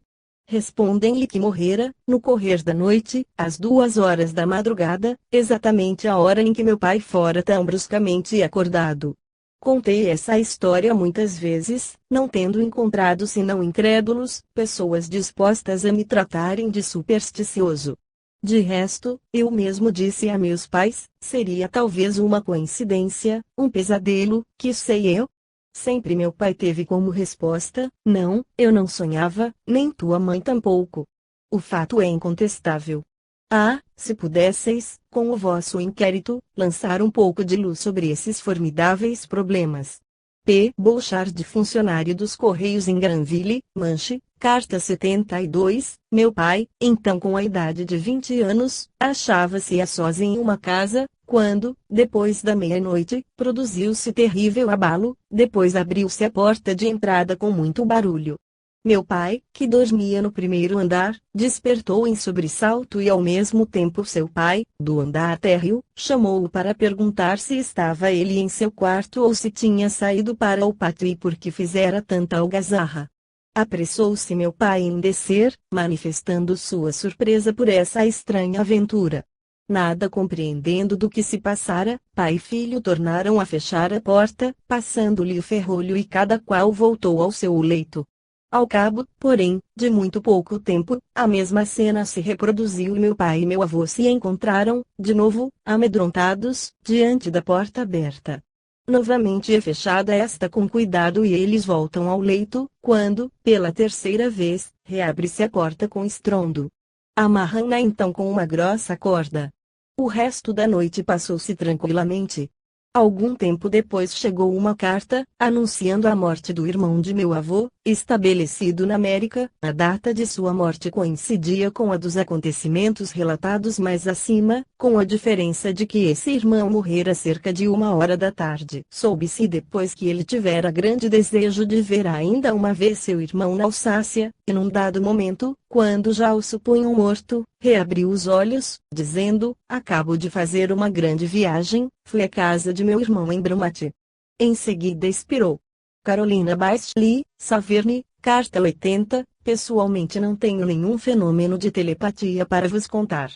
Respondem-lhe que morrera, no correr da noite, às 2 horas da madrugada, exatamente a hora em que meu pai fora tão bruscamente acordado. Contei essa história muitas vezes, não tendo encontrado senão incrédulos, pessoas dispostas a me tratarem de supersticioso. De resto, eu mesmo disse a meus pais, seria talvez uma coincidência, um pesadelo, que sei eu? Sempre meu pai teve como resposta: "Não, eu não sonhava, nem tua mãe tampouco." O fato é incontestável. Ah, se pudesseis, com o vosso inquérito, lançar um pouco de luz sobre esses formidáveis problemas. P. Bouchard, funcionário dos Correios em Granville, Manche, carta 72. Meu pai, então com a idade de 20 anos, achava-se a sós em uma casa, quando, depois da meia-noite, produziu-se terrível abalo, depois abriu-se a porta de entrada com muito barulho. Meu pai, que dormia no primeiro andar, despertou em sobressalto e ao mesmo tempo seu pai, do andar térreo, chamou-o para perguntar se estava ele em seu quarto ou se tinha saído para o pátio e por que fizera tanta algazarra. Apressou-se meu pai em descer, manifestando sua surpresa por essa estranha aventura. Nada compreendendo do que se passara, pai e filho tornaram a fechar a porta, passando-lhe o ferrolho e cada qual voltou ao seu leito. Ao cabo, porém, de muito pouco tempo, a mesma cena se reproduziu e meu pai e meu avô se encontraram, de novo, amedrontados, diante da porta aberta. Novamente é fechada esta com cuidado e eles voltam ao leito, quando, pela terceira vez, reabre-se a porta com estrondo. Amarram-na então com uma grossa corda. O resto da noite passou-se tranquilamente. Algum tempo depois chegou uma carta, anunciando a morte do irmão de meu avô, estabelecido na América. A data de sua morte coincidia com a dos acontecimentos relatados mais acima, com a diferença de que esse irmão morrera cerca de 1 hora da tarde. Soube-se depois que ele tivera grande desejo de ver ainda uma vez seu irmão na Alsácia, e num dado momento, quando já o supunham morto, reabriu os olhos, dizendo: "Acabo de fazer uma grande viagem, fui à casa de meu irmão em Brumate." Em seguida expirou. Carolina Baistley, Saverne, carta 80. Pessoalmente não tenho nenhum fenômeno de telepatia para vos contar.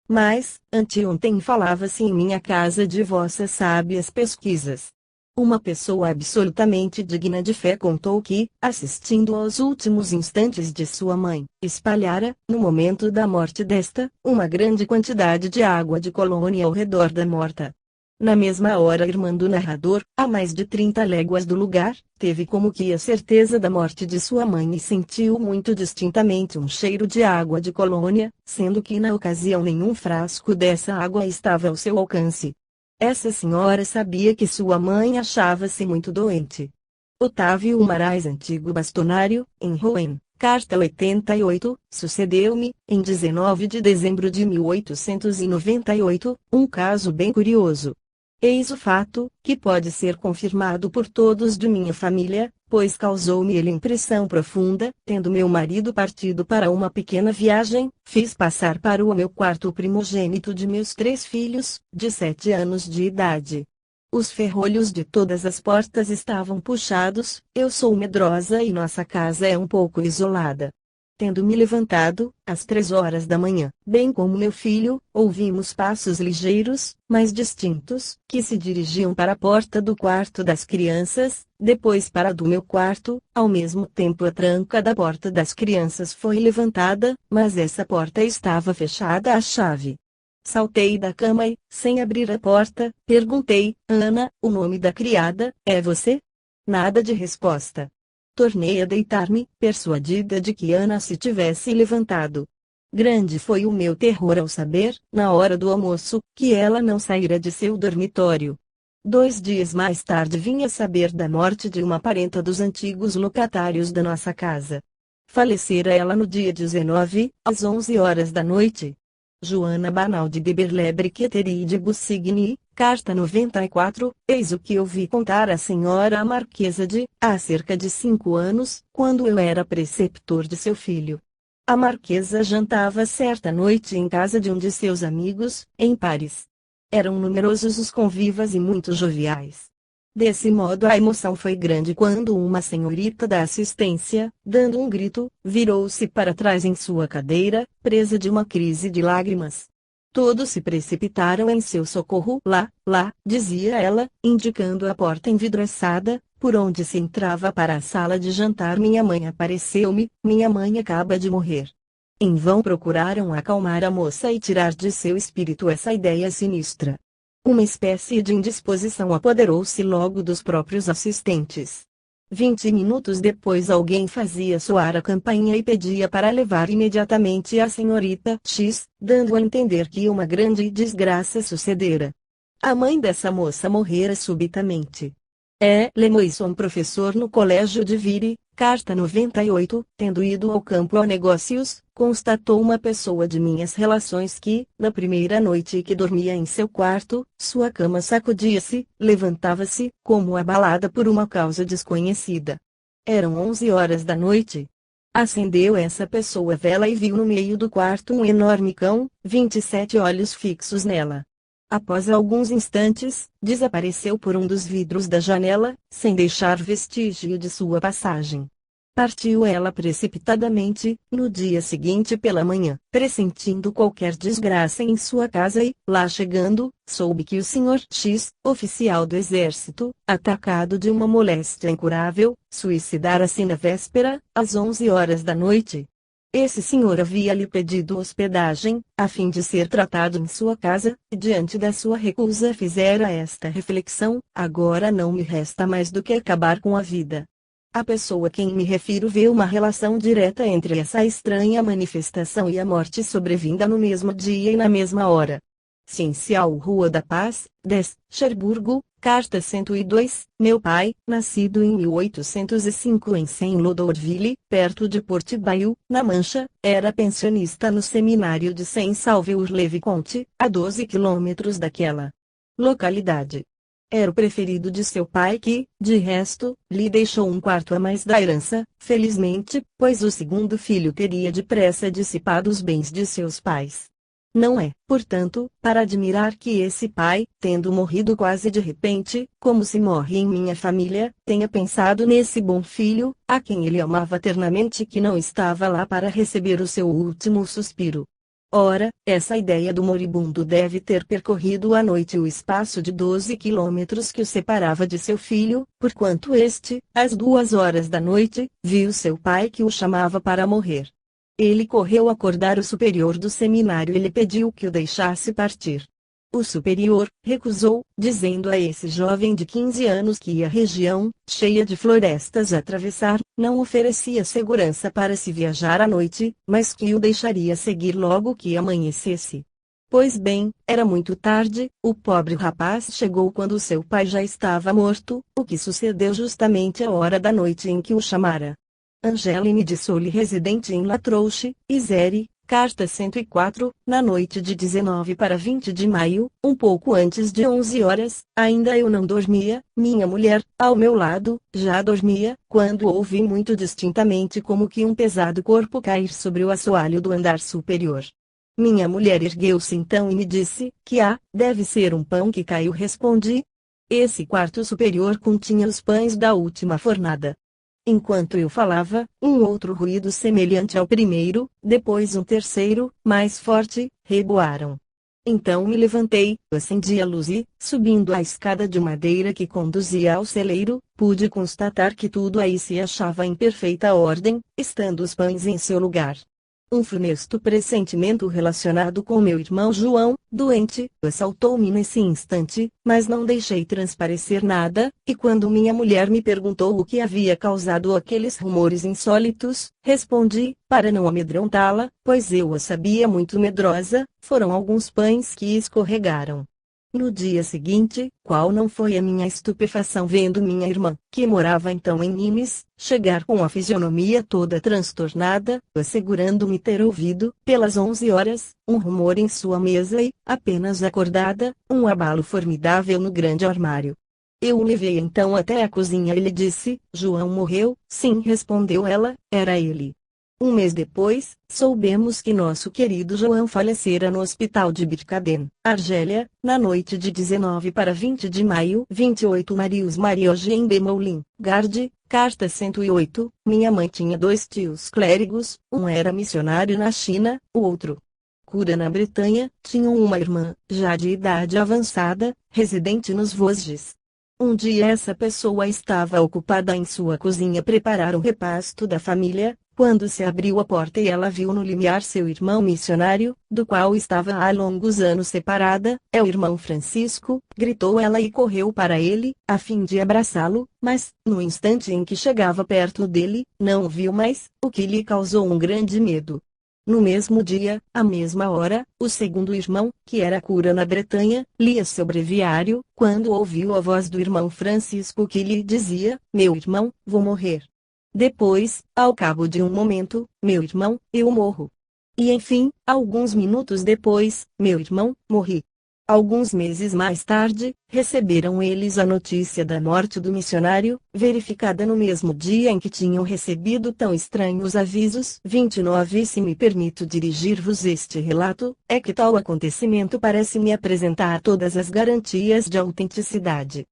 Mas, anteontem falava-se em minha casa de vossas sábias pesquisas. Uma pessoa absolutamente digna de fé contou que, assistindo aos últimos instantes de sua mãe, espalhara, no momento da morte desta, uma grande quantidade de água de colônia ao redor da morta. Na mesma hora a irmã do narrador, a mais de 30 léguas do lugar, teve como que a certeza da morte de sua mãe e sentiu muito distintamente um cheiro de água de colônia, sendo que na ocasião nenhum frasco dessa água estava ao seu alcance. Essa senhora sabia que sua mãe achava-se muito doente. Otávio Marais, antigo bastonário, em Rouen, carta 88, sucedeu-me, em 19 de dezembro de 1898, um caso bem curioso. Eis o fato, que pode ser confirmado por todos de minha família, pois causou-me ele impressão profunda. Tendo meu marido partido para uma pequena viagem, fiz passar para o meu quarto o primogênito de meus 3 filhos, de 7 anos de idade. Os ferrolhos de todas as portas estavam puxados. Eu sou medrosa e nossa casa é um pouco isolada. Tendo me levantado, às 3 horas da manhã, bem como meu filho, ouvimos passos ligeiros, mas distintos, que se dirigiam para a porta do quarto das crianças, depois para a do meu quarto. Ao mesmo tempo a tranca da porta das crianças foi levantada, mas essa porta estava fechada à chave. Saltei da cama e, sem abrir a porta, perguntei: Ana, o nome da criada, é você? Nada de resposta. Tornei a deitar-me, persuadida de que Ana se tivesse levantado. Grande foi o meu terror ao saber, na hora do almoço, que ela não saíra de seu dormitório. 2 dias mais tarde vim a saber da morte de uma parenta dos antigos locatários da nossa casa. Falecera ela no dia 19, às 11 horas da noite. Joana Banaldi de Berlebriqueteri de Bussigny, carta 94, eis o que ouvi contar a senhora a Marquesa de, há cerca de 5 anos, quando eu era preceptor de seu filho. A Marquesa jantava certa noite em casa de um de seus amigos, em Paris. Eram numerosos os convivas e muito joviais. Desse modo a emoção foi grande quando uma senhorita da assistência, dando um grito, virou-se para trás em sua cadeira, presa de uma crise de lágrimas. Todos se precipitaram em seu socorro. Lá, dizia ela, indicando a porta envidraçada, por onde se entrava para a sala de jantar. Minha mãe apareceu-me, minha mãe acaba de morrer. Em vão procuraram acalmar a moça e tirar de seu espírito essa ideia sinistra. Uma espécie de indisposição apoderou-se logo dos próprios assistentes. 20 minutos depois alguém fazia soar a campainha e pedia para levar imediatamente a senhorita X, dando a entender que uma grande desgraça sucedera. A mãe dessa moça morrera subitamente. Lemoisson, professor no colégio de Vire, carta 98, tendo ido ao campo a negócios, constatou uma pessoa de minhas relações que, na primeira noite que dormia em seu quarto, sua cama sacudia-se, levantava-se, como abalada por uma causa desconhecida. Eram 11 horas da noite. Acendeu essa pessoa a vela e viu no meio do quarto um enorme cão, 27 olhos fixos nela. Após alguns instantes, desapareceu por um dos vidros da janela, sem deixar vestígio de sua passagem. Partiu ela precipitadamente, no dia seguinte pela manhã, pressentindo qualquer desgraça em sua casa e, lá chegando, soube que o Sr. X, oficial do exército, atacado de uma moléstia incurável, suicidara-se na véspera, às 11 horas da noite. Esse senhor havia-lhe pedido hospedagem, a fim de ser tratado em sua casa, e diante da sua recusa fizera esta reflexão: agora não me resta mais do que acabar com a vida. A pessoa a quem me refiro vê uma relação direta entre essa estranha manifestação e a morte sobrevinda no mesmo dia e na mesma hora. Ciencial Rua da Paz, 10, Cherburgo, carta 102, meu pai, nascido em 1805 em Saint-Lodorville, perto de Port-Bail, na Mancha, era pensionista no seminário de Saint-Sauveur-le-Vicomte, a 12 quilômetros daquela localidade. Era o preferido de seu pai que, de resto, lhe deixou um quarto a mais da herança, felizmente, pois o segundo filho teria depressa dissipado os bens de seus pais. Não é, portanto, para admirar que esse pai, tendo morrido quase de repente, como se morre em minha família, tenha pensado nesse bom filho, a quem ele amava ternamente, que não estava lá para receber o seu último suspiro. Ora, essa ideia do moribundo deve ter percorrido à noite o espaço de 12 quilômetros que o separava de seu filho, porquanto este, às 2 horas da noite, viu seu pai que o chamava para morrer. Ele correu acordar o superior do seminário e lhe pediu que o deixasse partir. O superior recusou, dizendo a esse jovem de 15 anos que a região, cheia de florestas a atravessar, não oferecia segurança para se viajar à noite, mas que o deixaria seguir logo que amanhecesse. Pois bem, era muito tarde, o pobre rapaz chegou quando seu pai já estava morto, o que sucedeu justamente à hora da noite em que o chamara. Angeline de Soli, residente em La Trouche, Isère, carta 104, na noite de 19 para 20 de maio, um pouco antes de 11 horas, ainda eu não dormia, minha mulher, ao meu lado, já dormia, quando ouvi muito distintamente como que um pesado corpo cair sobre o assoalho do andar superior. Minha mulher ergueu-se então e me disse: deve ser um pão que caiu. Respondi: Esse quarto superior continha os pães da última fornada. Enquanto eu falava, um outro ruído semelhante ao primeiro, depois um terceiro, mais forte, reboaram. Então me levantei, acendi a luz e, subindo a escada de madeira que conduzia ao celeiro, pude constatar que tudo aí se achava em perfeita ordem, estando os pães em seu lugar. Um funesto pressentimento relacionado com meu irmão João, doente, assaltou-me nesse instante, mas não deixei transparecer nada, e quando minha mulher me perguntou o que havia causado aqueles rumores insólitos, respondi, para não amedrontá-la, pois eu a sabia muito medrosa, foram alguns pães que escorregaram. No dia seguinte, qual não foi a minha estupefação vendo minha irmã, que morava então em Nimes, chegar com a fisionomia toda transtornada, assegurando-me ter ouvido, pelas 11 horas, um rumor em sua mesa e, apenas acordada, um abalo formidável no grande armário. Eu o levei então até a cozinha e lhe disse, João morreu? Sim, respondeu ela, era ele. Um mês depois, soubemos que nosso querido João falecera no hospital de Birkaden, Argélia, na noite de 19 para 20 de maio. 28 Marius Mariogem de Moulin, Garde, carta 108. Minha mãe tinha 2 tios clérigos, um era missionário na China, o outro cura na Bretanha, tinham uma irmã, já de idade avançada, residente nos Vosges. Um dia essa pessoa estava ocupada em sua cozinha preparar o repasto da família, quando se abriu a porta e ela viu no limiar seu irmão missionário, do qual estava há longos anos separada. É o irmão Francisco, gritou ela e correu para ele, a fim de abraçá-lo, mas, no instante em que chegava perto dele, não o viu mais, o que lhe causou um grande medo. No mesmo dia, à mesma hora, o segundo irmão, que era cura na Bretanha, lia seu breviário, quando ouviu a voz do irmão Francisco que lhe dizia, meu irmão, vou morrer. Depois, ao cabo de um momento, meu irmão, eu morro. E enfim, alguns minutos depois, meu irmão, morri. Alguns meses mais tarde, receberam eles a notícia da morte do missionário, verificada no mesmo dia em que tinham recebido tão estranhos avisos. 29 E se me permito dirigir-vos este relato, é que tal acontecimento parece me apresentar todas as garantias de autenticidade.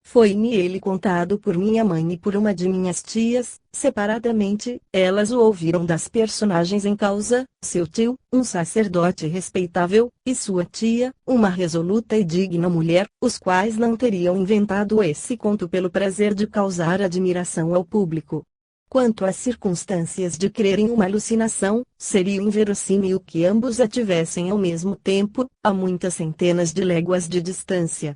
Foi-me ele contado por minha mãe e por uma de minhas tias, separadamente, elas o ouviram das personagens em causa, seu tio, um sacerdote respeitável, e sua tia, uma resoluta e digna mulher, os quais não teriam inventado esse conto pelo prazer de causar admiração ao público. Quanto às circunstâncias de crer em uma alucinação, seria inverossímil que ambos a tivessem ao mesmo tempo, a muitas centenas de léguas de distância.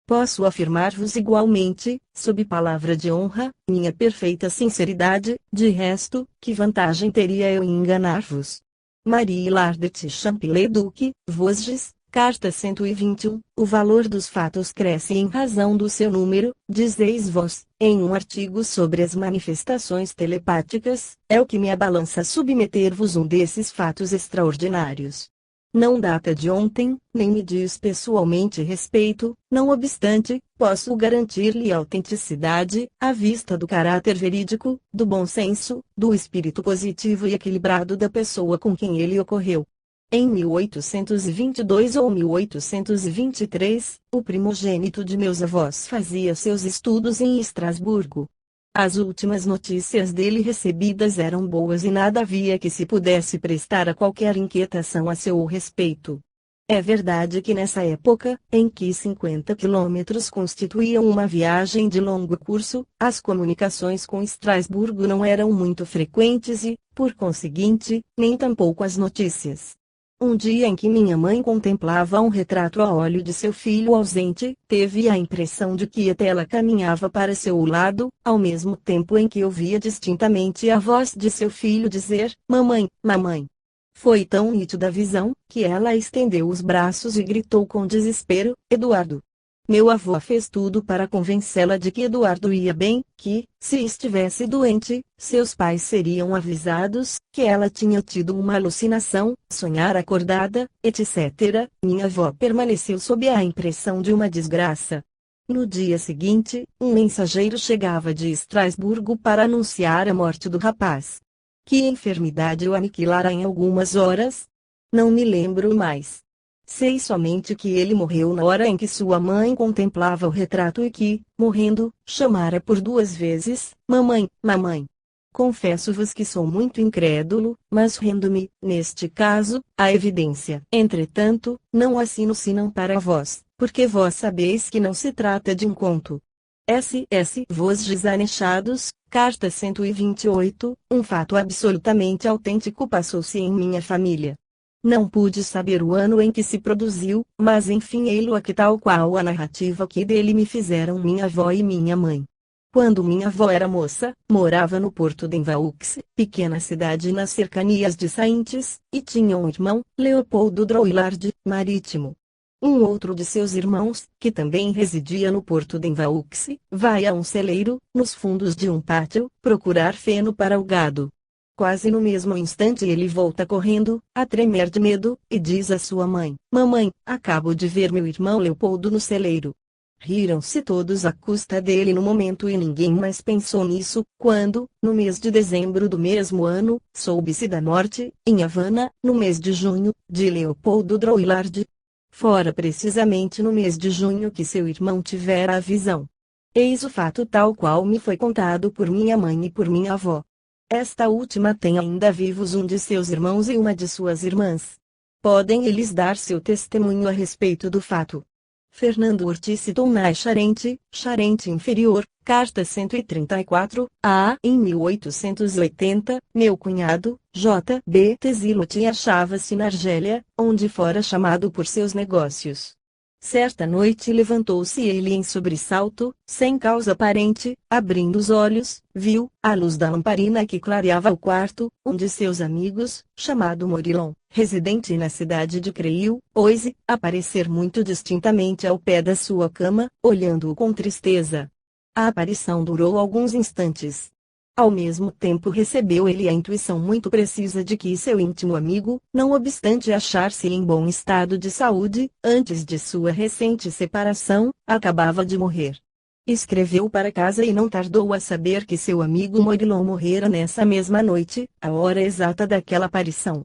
Posso afirmar-vos igualmente, sob palavra de honra, minha perfeita sinceridade, de resto, que vantagem teria eu em enganar-vos? Marie Lardet Champleduc, Vosges, carta 121, o valor dos fatos cresce em razão do seu número, dizeis vós, em um artigo sobre as manifestações telepáticas, é o que me abalança submeter-vos um desses fatos extraordinários. Não data de ontem, nem me diz pessoalmente respeito, não obstante, posso garantir-lhe a autenticidade, à vista do caráter verídico, do bom senso, do espírito positivo e equilibrado da pessoa com quem ele ocorreu. Em 1822 ou 1823, o primogênito de meus avós fazia seus estudos em Estrasburgo. As últimas notícias dele recebidas eram boas e nada havia que se pudesse prestar a qualquer inquietação a seu respeito. É verdade que nessa época, em que 50 quilômetros constituíam uma viagem de longo curso, as comunicações com Estrasburgo não eram muito frequentes e, por conseguinte, nem tampouco as notícias. Um dia em que minha mãe contemplava um retrato a óleo de seu filho ausente, teve a impressão de que a tela caminhava para seu lado, ao mesmo tempo em que ouvia distintamente a voz de seu filho dizer, mamãe, mamãe. Foi tão nítida a visão, que ela estendeu os braços e gritou com desespero, Eduardo. Meu avô fez tudo para convencê-la de que Eduardo ia bem, que, se estivesse doente, seus pais seriam avisados, que ela tinha tido uma alucinação, sonhar acordada, etc. Minha avó permaneceu sob a impressão de uma desgraça. No dia seguinte, um mensageiro chegava de Estrasburgo para anunciar a morte do rapaz. Que enfermidade o aniquilara em algumas horas? Não me lembro mais. Sei somente que ele morreu na hora em que sua mãe contemplava o retrato e que, morrendo, chamara por 2 vezes: mamãe, mamãe. Confesso-vos que sou muito incrédulo, mas rendo-me, neste caso, à evidência. Entretanto, não assino senão para vós, porque vós sabeis que não se trata de um conto. S.S. Vos Desanechados, carta 128, um fato absolutamente autêntico passou-se em minha família. Não pude saber o ano em que se produziu, mas enfim ei-lo aqui tal qual a narrativa que dele me fizeram minha avó e minha mãe. Quando minha avó era moça, morava no porto de Envaux, pequena cidade nas cercanias de Saintes, e tinha um irmão, Leopoldo Drouillard, marítimo. Um outro de seus irmãos, que também residia no porto de Envaux, vai a um celeiro, nos fundos de um pátio, procurar feno para o gado. Quase no mesmo instante ele volta correndo, a tremer de medo, e diz à sua mãe: mamãe, acabo de ver meu irmão Leopoldo no celeiro. Riram-se todos à custa dele no momento e ninguém mais pensou nisso, quando, no mês de dezembro do mesmo ano, soube-se da morte, em Havana, no mês de junho, de Leopoldo Drouillard. Fora precisamente no mês de junho que seu irmão tivera a visão. Eis o fato tal qual me foi contado por minha mãe e por minha avó. Esta última tem ainda vivos um de seus irmãos e uma de suas irmãs. Podem eles dar seu testemunho a respeito do fato. Fernando Ortiz Tonai Charente, Charente Inferior, carta 134, a. Em 1880, meu cunhado, J. B. Tezilotti achava-se na Argélia, onde fora chamado por seus negócios. Certa noite levantou-se ele em sobressalto, sem causa aparente, abrindo os olhos, viu, à luz da lamparina que clareava o quarto, um de seus amigos, chamado Morilon, residente na cidade de Creil, Oise, aparecer muito distintamente ao pé da sua cama, olhando-o com tristeza. A aparição durou alguns instantes. Ao mesmo tempo recebeu ele a intuição muito precisa de que seu íntimo amigo, não obstante achar-se em bom estado de saúde, antes de sua recente separação, acabava de morrer. Escreveu para casa e não tardou a saber que seu amigo Morilon morrera nessa mesma noite, a hora exata daquela aparição.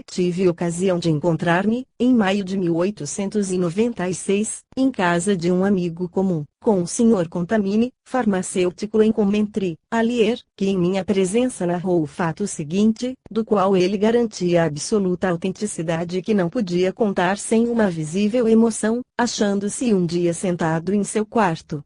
Tive ocasião de encontrar-me, em maio de 1896, em casa de um amigo comum, com o Sr. Contamine, farmacêutico em Coventry, Allier, que em minha presença narrou o fato seguinte, do qual ele garantia a absoluta autenticidade e que não podia contar sem uma visível emoção, achando-se um dia sentado em seu quarto.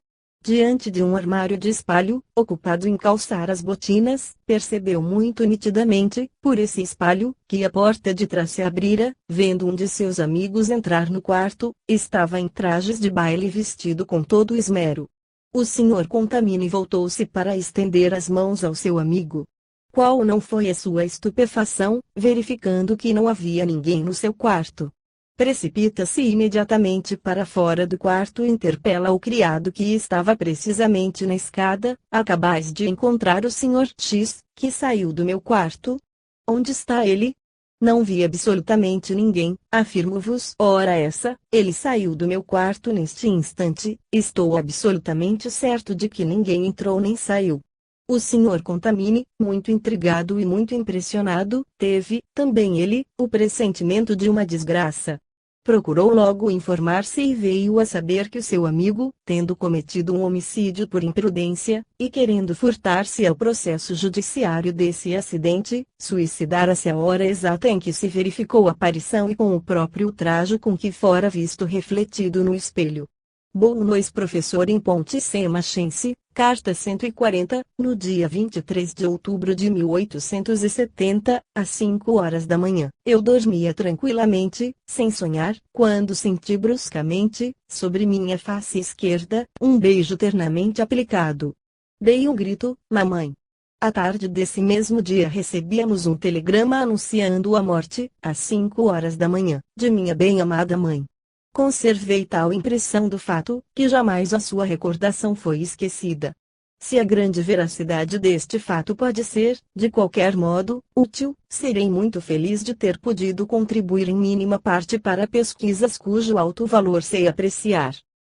Diante de um armário de espalho, ocupado em calçar as botinas, percebeu muito nitidamente, por esse espalho, que a porta de trás se abrira, vendo um de seus amigos entrar no quarto, estava em trajes de baile vestido com todo esmero. O Sr. Contamine voltou-se para estender as mãos ao seu amigo. Qual não foi a sua estupefação, verificando que não havia ninguém no seu quarto? Precipita-se imediatamente para fora do quarto e interpela o criado que estava precisamente na escada: acabais de encontrar o Sr. X, que saiu do meu quarto? Onde está ele? Não vi absolutamente ninguém, afirmo-vos. Ora essa, ele saiu do meu quarto neste instante, estou absolutamente certo de que ninguém entrou nem saiu. O Sr. Contamine, muito intrigado e muito impressionado, teve, também ele, o pressentimento de uma desgraça. Procurou logo informar-se e veio a saber que o seu amigo, tendo cometido um homicídio por imprudência, e querendo furtar-se ao processo judiciário desse acidente, suicidara-se à hora exata em que se verificou a aparição e com o próprio trajo com que fora visto refletido no espelho. Boulnois professor em Ponte Semachense, carta 140, no dia 23 de outubro de 1870, às 5 horas da manhã. Eu dormia tranquilamente, sem sonhar, quando senti bruscamente, sobre minha face esquerda, um beijo ternamente aplicado. Dei um grito: mamãe! À tarde desse mesmo dia recebíamos um telegrama anunciando a morte, às 5 horas da manhã, de minha bem-amada mãe. Conservei tal impressão do fato, que jamais a sua recordação foi esquecida. Se a grande veracidade deste fato pode ser, de qualquer modo, útil, serei muito feliz de ter podido contribuir em mínima parte para pesquisas cujo alto valor sei apreciar.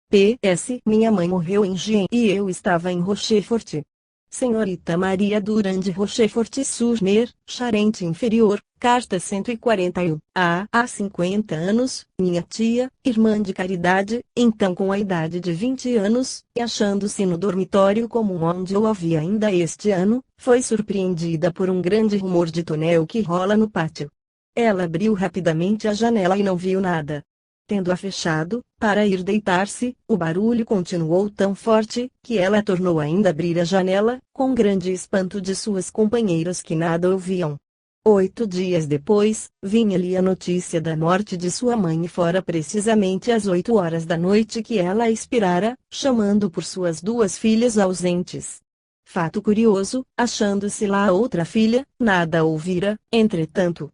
P.S. Minha mãe morreu em Gien e eu estava em Rochefort. Senhorita Maria Durand Rochefort-sur-Mer, Charente Inferior, carta 141. Há 50 anos, minha tia, irmã de caridade, então com a idade de 20 anos, e achando-se no dormitório comum onde eu a vi ainda este ano, foi surpreendida por um grande rumor de tonel que rola no pátio. Ela abriu rapidamente a janela e não viu nada. Tendo-a fechado, para ir deitar-se, o barulho continuou tão forte, que ela tornou ainda a abrir a janela, com grande espanto de suas companheiras que nada ouviam. 8 dias depois, vinha-lhe a notícia da morte de sua mãe e fora precisamente às 8 horas da noite que ela expirara, chamando por suas 2 filhas ausentes. Fato curioso, achando-se lá a outra filha, nada ouvira, entretanto.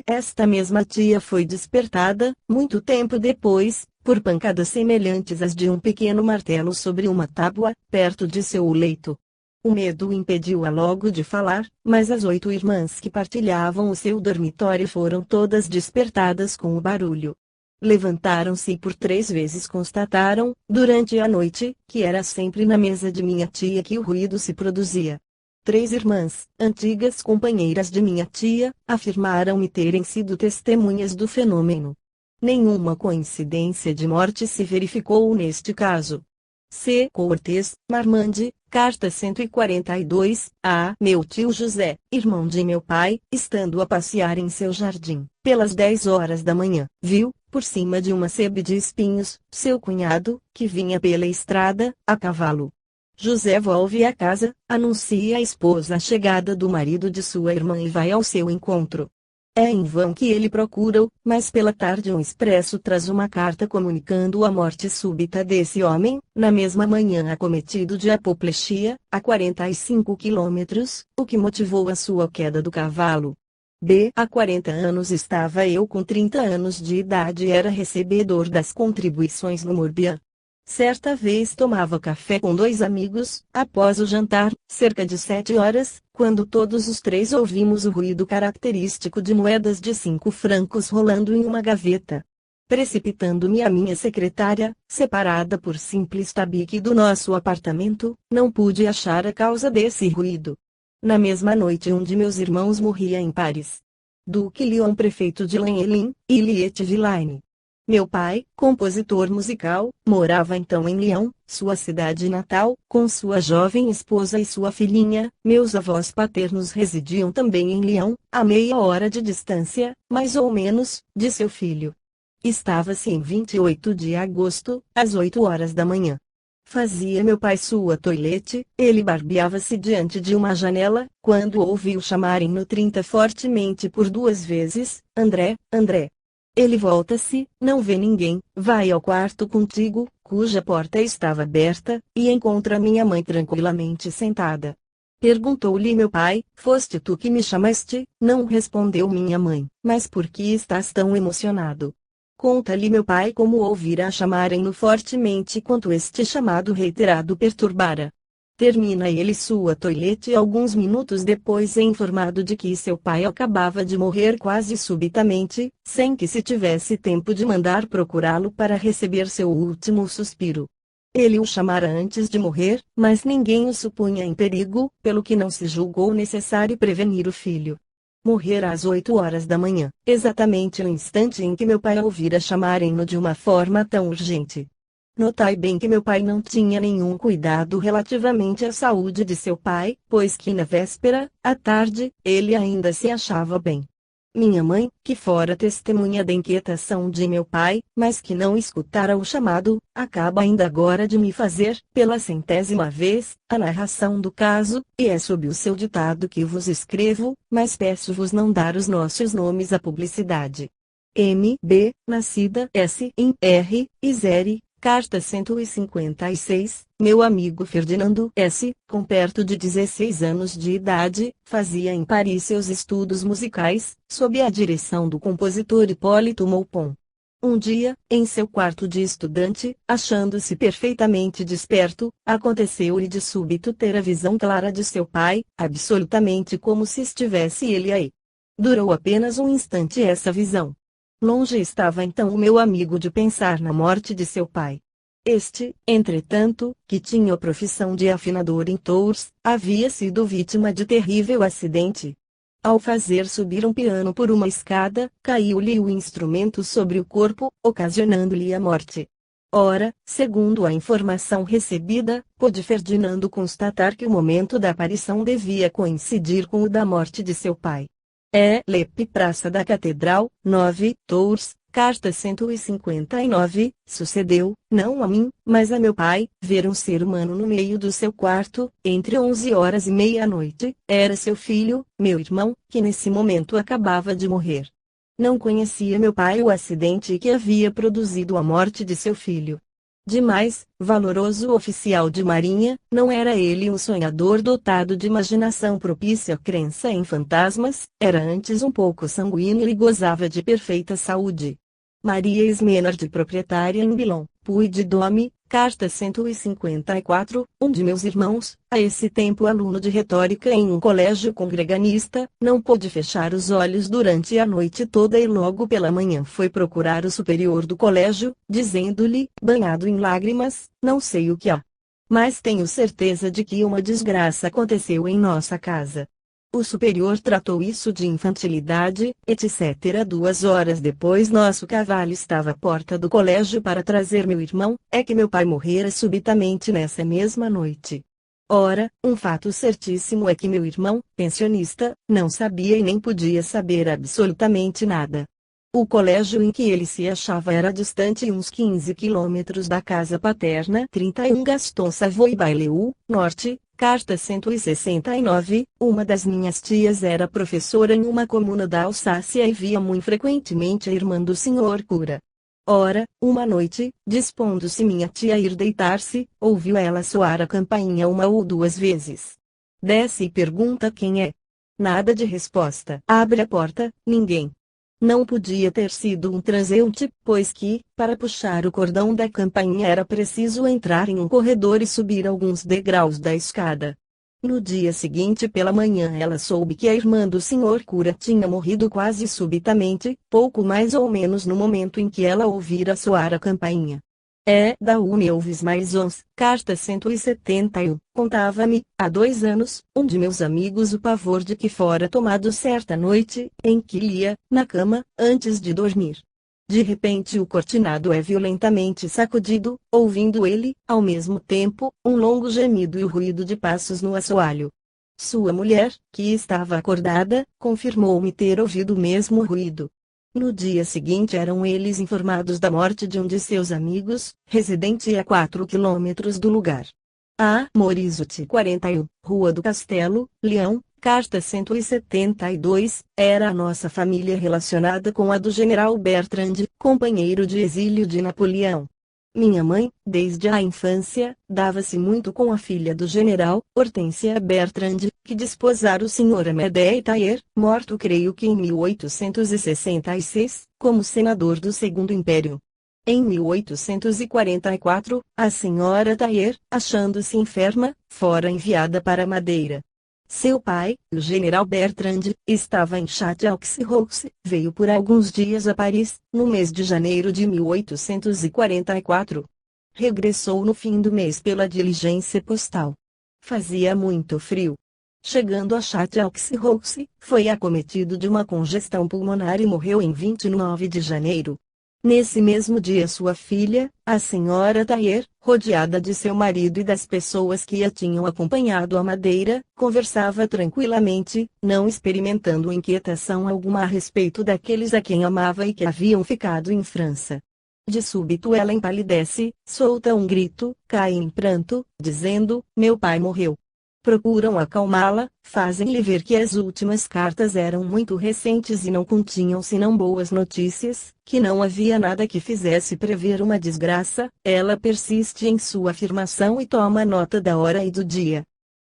Esta mesma tia foi despertada, muito tempo depois, por pancadas semelhantes às de um pequeno martelo sobre uma tábua, perto de seu leito. O medo impediu-a logo de falar, mas as 8 irmãs que partilhavam o seu dormitório foram todas despertadas com o barulho. Levantaram-se e por 3 vezes constataram, durante a noite, que era sempre na mesa de minha tia que o ruído se produzia. 3 irmãs, antigas companheiras de minha tia, afirmaram-me terem sido testemunhas do fenômeno. Nenhuma coincidência de morte se verificou neste caso. C. Cortês, Marmande, carta 142, a meu tio José, irmão de meu pai, estando a passear em seu jardim, pelas 10 horas da manhã, viu, por cima de uma sebe de espinhos, seu cunhado, que vinha pela estrada, a cavalo. José volve à casa, anuncia à esposa a chegada do marido de sua irmã e vai ao seu encontro. É em vão que ele procura-o, mas pela tarde um expresso traz uma carta comunicando a morte súbita desse homem, na mesma manhã acometido de apoplexia, a 45 quilômetros, o que motivou a sua queda do cavalo. Há 40 anos estava eu com 30 anos de idade e era recebedor das contribuições no Morbihan. Certa vez tomava café com 2 amigos, após o jantar, cerca de 7 horas, quando todos os 3 ouvimos o ruído característico de moedas de 5 francos rolando em uma gaveta. Precipitando-me à minha secretária, separada por simples tabique do nosso apartamento, não pude achar a causa desse ruído. Na mesma noite um de meus irmãos morria em Paris. Duque Lyon, prefeito de Lanelin, Ille-et-Vilaine. Meu pai, compositor musical, morava então em Lyon, sua cidade natal, com sua jovem esposa e sua filhinha. Meus avós paternos residiam também em Lyon, a meia hora de distância, mais ou menos, de seu filho. Estava-se em 28 de agosto, às 8 horas da manhã. Fazia meu pai sua toilette, ele barbeava-se diante de uma janela, quando ouviu chamarem no 30 fortemente por 2 vezes, André, André. Ele volta-se, não vê ninguém, vai ao quarto contigo, cuja porta estava aberta, e encontra minha mãe tranquilamente sentada. Perguntou-lhe meu pai, foste tu que me chamaste? Não respondeu minha mãe, mas por que estás tão emocionado? Conta-lhe meu pai como ouvira chamarem-no fortemente quanto este chamado reiterado perturbara. Termina ele sua toilette e alguns minutos depois é informado de que seu pai acabava de morrer quase subitamente, sem que se tivesse tempo de mandar procurá-lo para receber seu último suspiro. Ele o chamara antes de morrer, mas ninguém o supunha em perigo, pelo que não se julgou necessário prevenir o filho. Morrera às 8 horas da manhã, exatamente no instante em que meu pai ouvira chamarem-no de uma forma tão urgente. Notai bem que meu pai não tinha nenhum cuidado relativamente à saúde de seu pai, pois que na véspera, à tarde, ele ainda se achava bem. Minha mãe, que fora testemunha da inquietação de meu pai, mas que não escutara o chamado, acaba ainda agora de me fazer, pela 100ª vez, a narração do caso, e é sob o seu ditado que vos escrevo, mas peço-vos não dar os nossos nomes à publicidade. M.B., nascida S. em R. Isere, carta 156, meu amigo Ferdinando S., com perto de 16 anos de idade, fazia em Paris seus estudos musicais, sob a direção do compositor Hipólito Maupon. Um dia, em seu quarto de estudante, achando-se perfeitamente desperto, aconteceu-lhe de súbito ter a visão clara de seu pai, absolutamente como se estivesse ele aí. Durou apenas um instante essa visão. Longe estava então o meu amigo de pensar na morte de seu pai. Este, entretanto, que tinha a profissão de afinador em Tours, havia sido vítima de terrível acidente. Ao fazer subir um piano por uma escada, caiu-lhe o instrumento sobre o corpo, ocasionando-lhe a morte. Ora, segundo a informação recebida, pôde Ferdinando constatar que o momento da aparição devia coincidir com o da morte de seu pai. Lepe Praça da Catedral, 9, Tours, carta 159, sucedeu, não a mim, mas a meu pai, ver um ser humano no meio do seu quarto, entre 11 horas e meia-noite, era seu filho, meu irmão, que nesse momento acabava de morrer. Não conhecia meu pai o acidente que havia produzido a morte de seu filho. Demais, valoroso oficial de marinha, não era ele um sonhador dotado de imaginação propícia à crença em fantasmas, era antes um pouco sanguíneo e gozava de perfeita saúde. Maria Esmenard, proprietária em Bilon, Puy de Dôme, carta 154, um de meus irmãos, a esse tempo aluno de retórica em um colégio congreganista, não pôde fechar os olhos durante a noite toda e logo pela manhã foi procurar o superior do colégio, dizendo-lhe, banhado em lágrimas, não sei o que há. Mas tenho certeza de que uma desgraça aconteceu em nossa casa. O superior tratou isso de infantilidade, etc. 2 horas depois nosso cavalo estava à porta do colégio para trazer meu irmão, é que meu pai morrera subitamente nessa mesma noite. Ora, um fato certíssimo é que meu irmão, pensionista, não sabia e nem podia saber absolutamente nada. O colégio em que ele se achava era distante uns 15 quilômetros da casa paterna. 31 Gaston Savoy Baileu, Norte, carta 169, uma das minhas tias era professora em uma comuna da Alsácia e via muito frequentemente a irmã do senhor cura. Ora, uma noite, dispondo-se minha tia a ir deitar-se, ouviu ela soar a campainha 1 ou 2 vezes. Desce e pergunta quem é. Nada de resposta. Abre a porta, ninguém. Não podia ter sido um transeunte, pois que, para puxar o cordão da campainha era preciso entrar em um corredor e subir alguns degraus da escada. No dia seguinte pela manhã ela soube que a irmã do senhor cura tinha morrido quase subitamente, pouco mais ou menos no momento em que ela ouvira soar a campainha. Da Unilves Maisons, carta 171, contava-me, há 2 anos, um de meus amigos o pavor de que fora tomado certa noite, em que lia, na cama, antes de dormir. De repente o cortinado é violentamente sacudido, ouvindo ele, ao mesmo tempo, um longo gemido e o ruído de passos no assoalho. Sua mulher, que estava acordada, confirmou-me ter ouvido o mesmo ruído. No dia seguinte eram eles informados da morte de um de seus amigos, residente a 4 quilômetros do lugar. Morizotti 41, Rua do Castelo, Leão, carta 172, era a nossa família relacionada com a do general Bertrand, companheiro de exílio de Napoleão. Minha mãe, desde a infância, dava-se muito com a filha do general, Hortência Bertrand, que desposara o Sr. Amédée Tailler, morto creio que em 1866, como senador do Segundo Império. Em 1844, a Sra. Tailler, achando-se enferma, fora enviada para Madeira. Seu pai, o general Bertrand, estava em Châteauneuf, veio por alguns dias a Paris, no mês de janeiro de 1844. Regressou no fim do mês pela diligência postal. Fazia muito frio. Chegando a Châteauneuf, foi acometido de uma congestão pulmonar e morreu em 29 de janeiro. Nesse mesmo dia sua filha, a senhora Tailler, rodeada de seu marido e das pessoas que a tinham acompanhado à Madeira, conversava tranquilamente, não experimentando inquietação alguma a respeito daqueles a quem amava e que haviam ficado em França. De súbito ela empalidece, solta um grito, cai em pranto, dizendo, meu pai morreu. Procuram acalmá-la, fazem-lhe ver que as últimas cartas eram muito recentes e não continham senão boas notícias, que não havia nada que fizesse prever uma desgraça. Ela persiste em sua afirmação e toma nota da hora e do dia.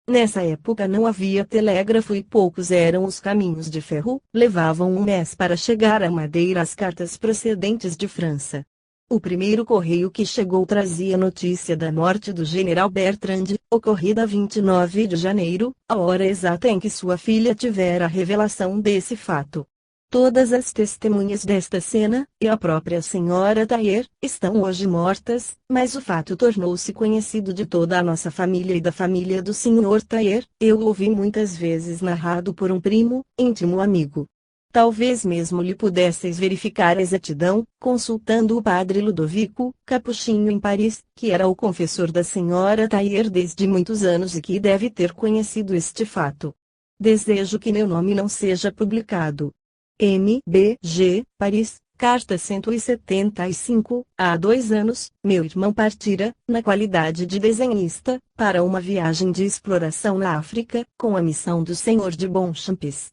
Nessa época não havia telégrafo e poucos eram os caminhos de ferro, levavam um mês para chegar à Madeira as cartas procedentes de França. O primeiro correio que chegou trazia notícia da morte do general Bertrand, ocorrida 29 de janeiro, a hora exata em que sua filha tivera a revelação desse fato. Todas as testemunhas desta cena, e a própria senhora Thayer, estão hoje mortas, mas o fato tornou-se conhecido de toda a nossa família e da família do Sr. Thayer. Eu o ouvi muitas vezes narrado por um primo, íntimo amigo. Talvez mesmo lhe pudesseis verificar a exatidão, consultando o padre Ludovico Capuchinho em Paris, que era o confessor da senhora Thayer desde muitos anos e que deve ter conhecido este fato. Desejo que meu nome não seja publicado. M.B.G., Paris, carta 175. Há 2 anos, meu irmão partira, na qualidade de desenhista, para uma viagem de exploração na África, com a missão do Senhor de Bonchamps.